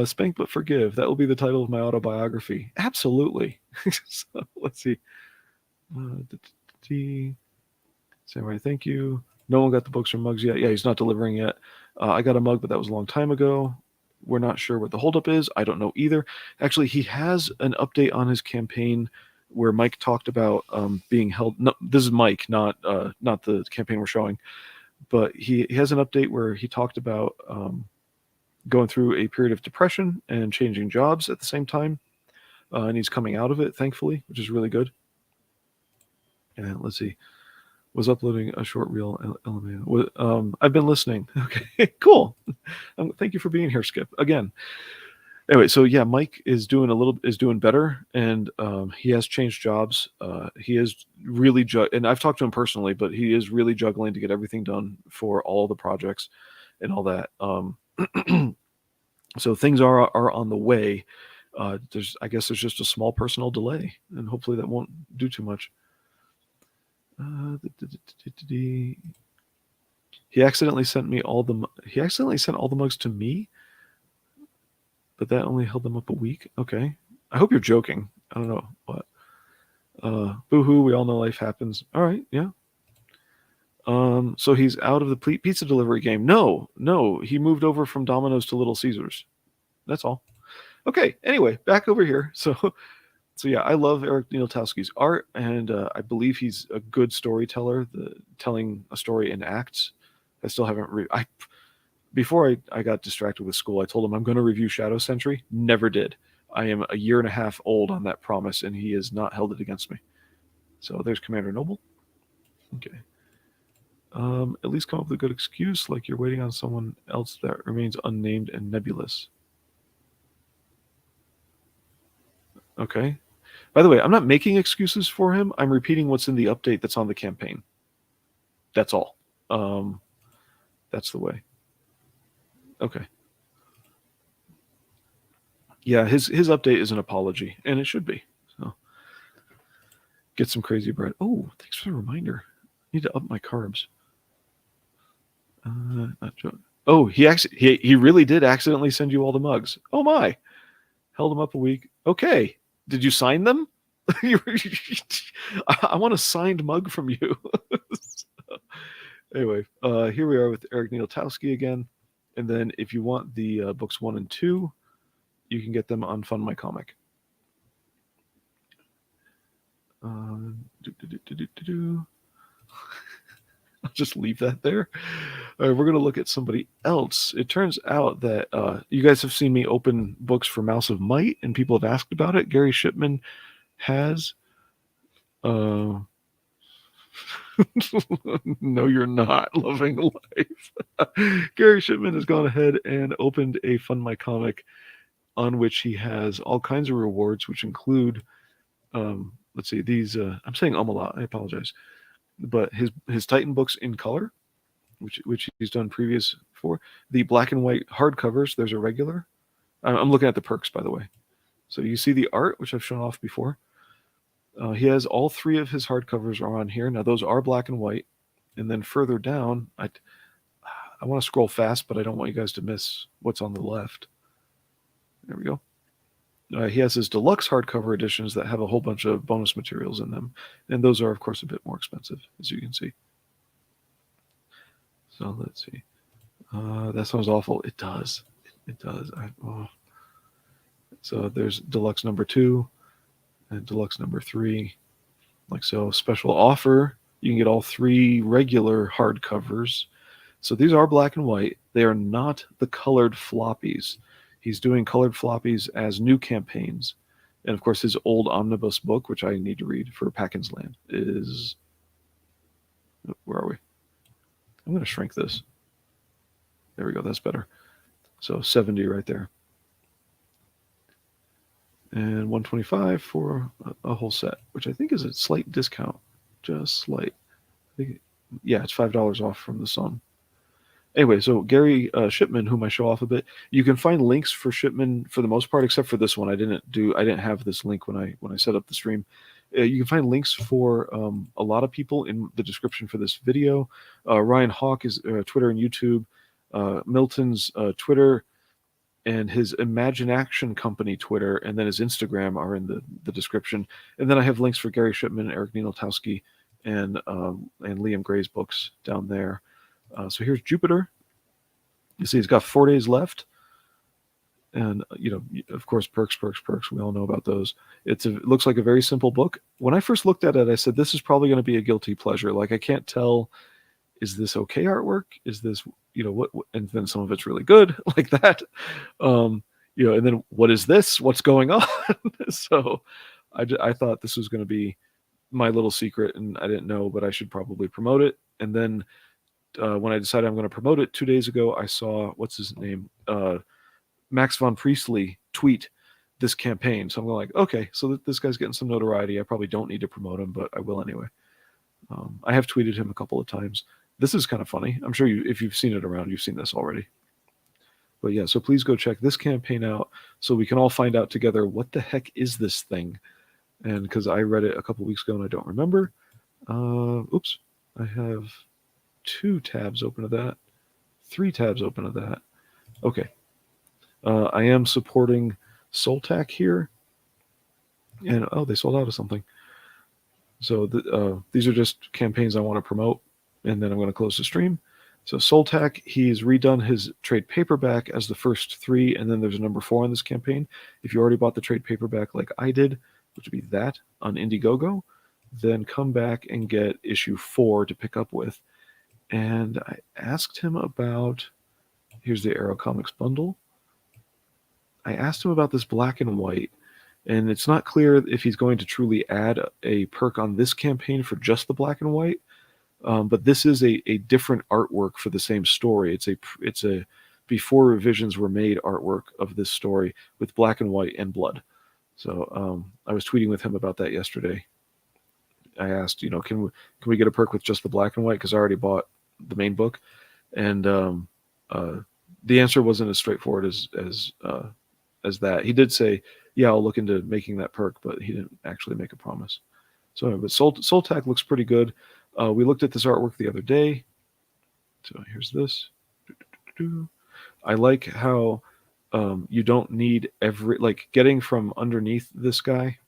Spank but Forgive. That will be the title of my autobiography. Absolutely. So let's see. Samurai, thank you. No one got the books or mugs yet. Yeah, he's not delivering yet. I got a mug, but that was a long time ago. We're not sure what the holdup is. I don't know either. Actually, he has an update on his campaign where Mike talked about being held. No, this is Mike, not the campaign we're showing. But he has an update where he talked about going through a period of depression and changing jobs at the same time. And he's coming out of it, thankfully, which is really good. And let's see. Was uploading a short reel. I've been listening. Okay, cool. Thank you for being here, Skip. Again. Anyway, so yeah, Mike is doing better, and he has changed jobs. He is really and I've talked to him personally, but he is really juggling to get everything done for all the projects and all that. So things are on the way. I guess there's just a small personal delay, and hopefully that won't do too much. He accidentally sent all the mugs to me, but that only held them up a week. Okay, I hope you're joking. I don't know what. Boo-hoo, we all know life happens. All right, yeah. So he's out of the pizza delivery game. No, he moved over from Domino's to Little Caesars. That's all. Okay, anyway, back over here. So yeah, I love Eric NINALTOWSKI's art, and I believe he's a good storyteller, telling a story in acts. I still haven't before I got distracted with school, I told him I'm going to review Shadow Sentry. Never did. I am a year and a half old on that promise, and he has not held it against me. So there's Commander Noble. Okay. At least come up with a good excuse, like you're waiting on someone else that remains unnamed and nebulous. Okay. By the way, I'm not making excuses for him. I'm repeating what's in the update that's on the campaign. That's all. That's the way. Okay. Yeah, his update is an apology, and it should be. So get some crazy bread. Oh, thanks for the reminder. I need to up my carbs. Oh, he really did accidentally send you all the mugs. Oh my. Held them up a week. Okay. Did you sign them? I want a signed mug from you. So, anyway, here we are with Eric NINALTOWSKI again. And then if you want the books 1 and 2, you can get them on Fund My Comic. I'll just leave that there. All right, we're going to look at somebody else. It turns out that you guys have seen me open books for Mouse of Might, and people have asked about it. Gary Shipman has. No, you're not loving life. Gary Shipman has gone ahead and opened a Fund My Comic on which he has all kinds of rewards, which include, let's see, these. I'm saying a lot. I apologize, but his Titan books in color, which he's done previous for, the black and white hardcovers. There's a regular. I'm looking at the perks, by the way. So you see the art, which I've shown off before. He has all 3 of his hardcovers are on here. Now those are black and white, and then further down, I want to scroll fast, but I don't want you guys to miss what's on the left. There we go. He has his deluxe hardcover editions that have a whole bunch of bonus materials in them, and those are, of course, a bit more expensive, as you can see. So let's see. That sounds awful. It does. It does. So there's deluxe number 2 and deluxe number 3. Like so, special offer. You can get all 3 regular hardcovers. So these are black and white. They are not the colored floppies. He's doing colored floppies as new campaigns. And of course, his old omnibus book, which I need to read for Packin's Land, is... Where are we? I'm going to shrink this. There we go. That's better. So 70 right there. And 125 for a whole set, which I think is a slight discount. Just slight. Yeah, it's $5 off from the Sun. Anyway, so Gary Shipman, whom I show off a bit, you can find links for Shipman for the most part, except for this one. I didn't have this link when I set up the stream. You can find links for a lot of people in the description for this video. Ryan Hawk is Twitter and YouTube. Milton's Twitter and his Imagine Action Company Twitter, and then his Instagram are in the description. And then I have links for Gary Shipman, Eric NINALTOWSKI, and Liam Gray's books down there. So here's Jupiter. You see, he's got 4 days left. And, of course, perks. We all know about those. It looks like a very simple book. When I first looked at it, I said, this is probably going to be a guilty pleasure. Like, I can't tell, is this okay artwork? Is this, what? And then some of it's really good, like that. And then what is this? What's going on? So I thought this was going to be my little secret, and I didn't know, but I should probably promote it. And then when I decided I'm going to promote it 2 days ago, I saw, what's his name? Max von Priestley tweet this campaign. So I'm going like, okay, so this guy's getting some notoriety. I probably don't need to promote him, but I will anyway. I have tweeted him a couple of times. This is kind of funny. I'm sure if you've seen it around, you've seen this already. But yeah, so please go check this campaign out so we can all find out together what the heck is this thing. And because I read it a couple weeks ago and I don't remember. Oops, I have 2 tabs open to that, 3 tabs open to that. Okay. I am supporting SOLTAC here. And, they sold out of something. So these are just campaigns I want to promote, and then I'm going to close the stream. So SOLTAC, he's redone his trade paperback as the first 3, and then there's a number 4 on this campaign. If you already bought the trade paperback like I did, which would be that on Indiegogo, then come back and get issue 4 to pick up with. And I asked him about, here's the Arrow Comics bundle. I asked him about this black and white, and it's not clear if he's going to truly add a perk on this campaign for just the black and white. But this is a different artwork for the same story. It's a before revisions were made artwork of this story with black and white and blood. So I was tweeting with him about that yesterday. I asked, can we get a perk with just the black and white? Because I already bought the main book, and the answer wasn't as straightforward as that. He did say, yeah, I'll look into making that perk, but he didn't actually make a promise. So anyway, but SOLTAC looks pretty good. We looked at this artwork the other day. So here's this. I like how you don't need getting from underneath this guy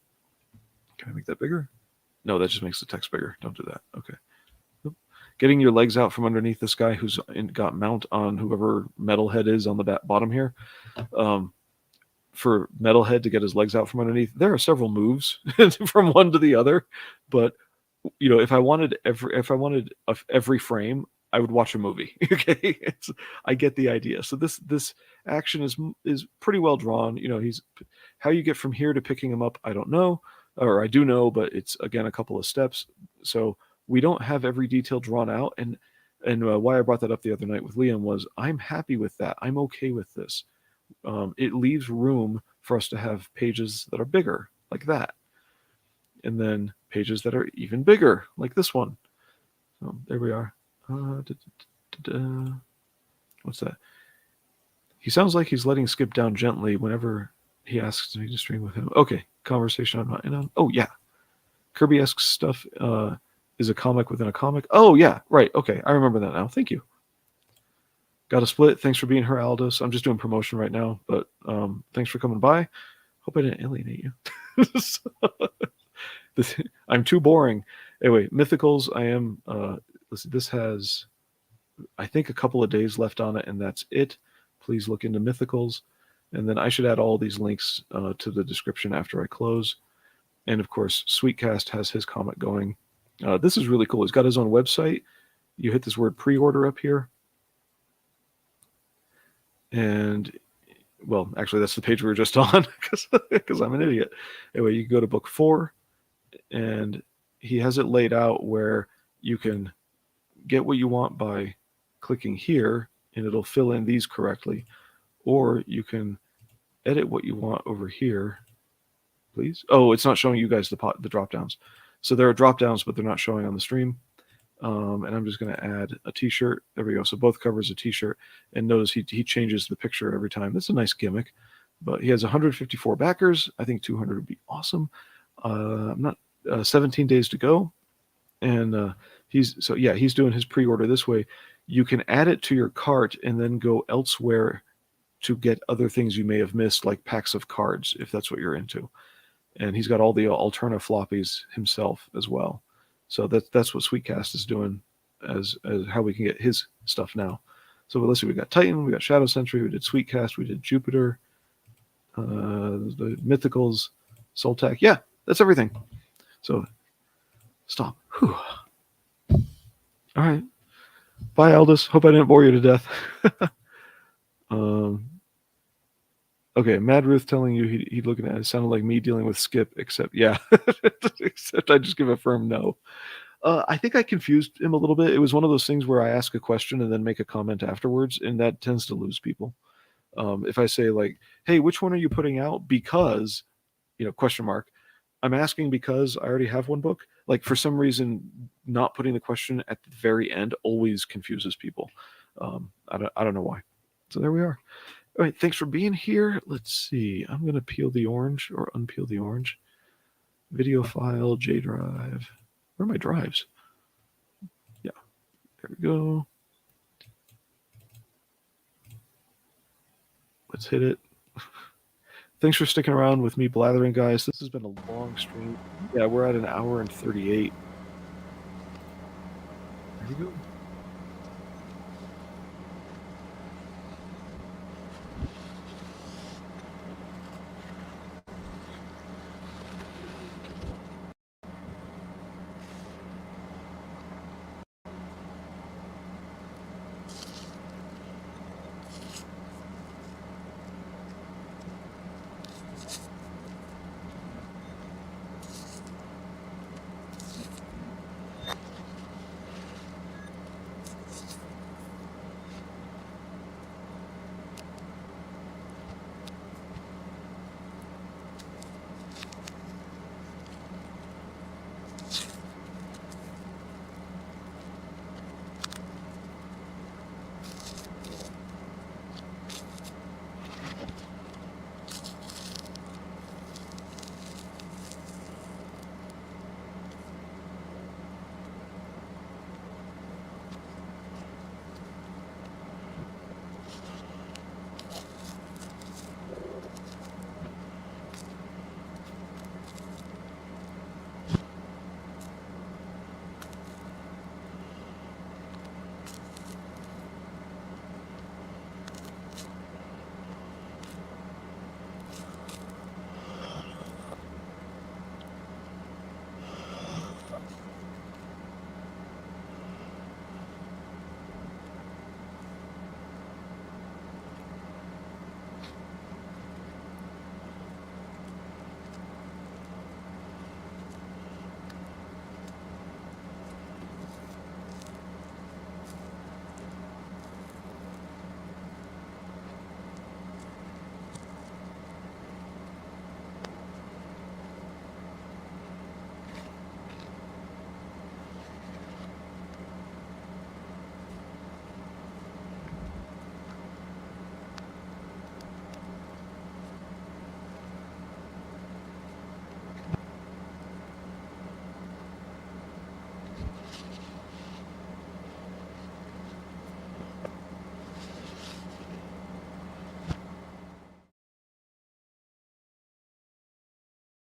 Can I make that bigger? No, that just makes the text bigger. Don't do that. Okay. Getting your legs out from underneath this guy who's got mount on whoever Metalhead is on the bottom here. For Metalhead to get his legs out from underneath, there are several moves from one to the other, but you know, if I wanted every frame, I would watch a movie. Okay, I get the idea. So this action is pretty well drawn. You know, he's how you get from here to picking him up. I don't know, or I do know, but it's again a couple of steps. So we don't have every detail drawn out, and why I brought that up the other night with Liam was I'm happy with that. I'm okay with this. It leaves room for us to have pages that are bigger, like that, and then pages that are even bigger, like this one. So there we are. What's that? He sounds like he's letting Skip down gently whenever he asks me to stream with him. Okay, conversation I'm not in on. Oh yeah, Kirby-esque stuff is a comic within a comic. Oh yeah, right. Okay, I remember that now. Thank you. Got a split. Thanks for being here, Aldous. I'm just doing promotion right now, but thanks for coming by. Hope I didn't alienate you. I'm too boring. Anyway, Mythicals. I am. Listen, this has, I think, a couple of days left on it, and that's it. Please look into Mythicals, and then I should add all these links to the description after I close. And of course, Sweetcast has his comic going. This is really cool. He's got his own website. You hit this word pre-order up here. And, well, actually, that's the page we were just on because I'm an idiot. Anyway, you can go to book 4, and he has it laid out where you can get what you want by clicking here, and it'll fill in these correctly. Or you can edit what you want over here, please. Oh, it's not showing you guys the drop-downs. So there are drop-downs, but they're not showing on the stream. And I'm just going to add a t-shirt. There we go. So both covers a t-shirt. And notice he changes the picture every time. That's a nice gimmick. But he has 154 backers. I think 200 would be awesome. I'm not 17 days to go. And he's doing his pre-order this way. You can add it to your cart and then go elsewhere to get other things you may have missed, like packs of cards, if that's what you're into. And he's got all the Alterna floppies himself as well. So that's what Sweetcast is doing as how we can get his stuff now. So let's see, we got Titan, we got Shadow Sentry, we did Sweetcast, we did Jupiter, the Mythicals, SOLTAC. Yeah, that's everything. So stop. Whew. All right. Bye, Aldous. Hope I didn't bore you to death. Okay, Mad Ruth telling you he'd looking at it sounded like me dealing with Skip, except yeah, except I just give a firm no. I think I confused him a little bit. It was one of those things where I ask a question and then make a comment afterwards, and that tends to lose people. If I say like, "Hey, which one are you putting out?" Because, question mark. I'm asking because I already have one book. Like for some reason, not putting the question at the very end always confuses people. I don't know why. So there we are. All right, thanks for being here. Let's see. I'm going to peel the orange or unpeel the orange. Video file, J drive. Where are my drives? Yeah, there we go. Let's hit it. Thanks for sticking around with me blathering, guys. This has been a long stream. Yeah, we're at 1 hour and 38. There we go.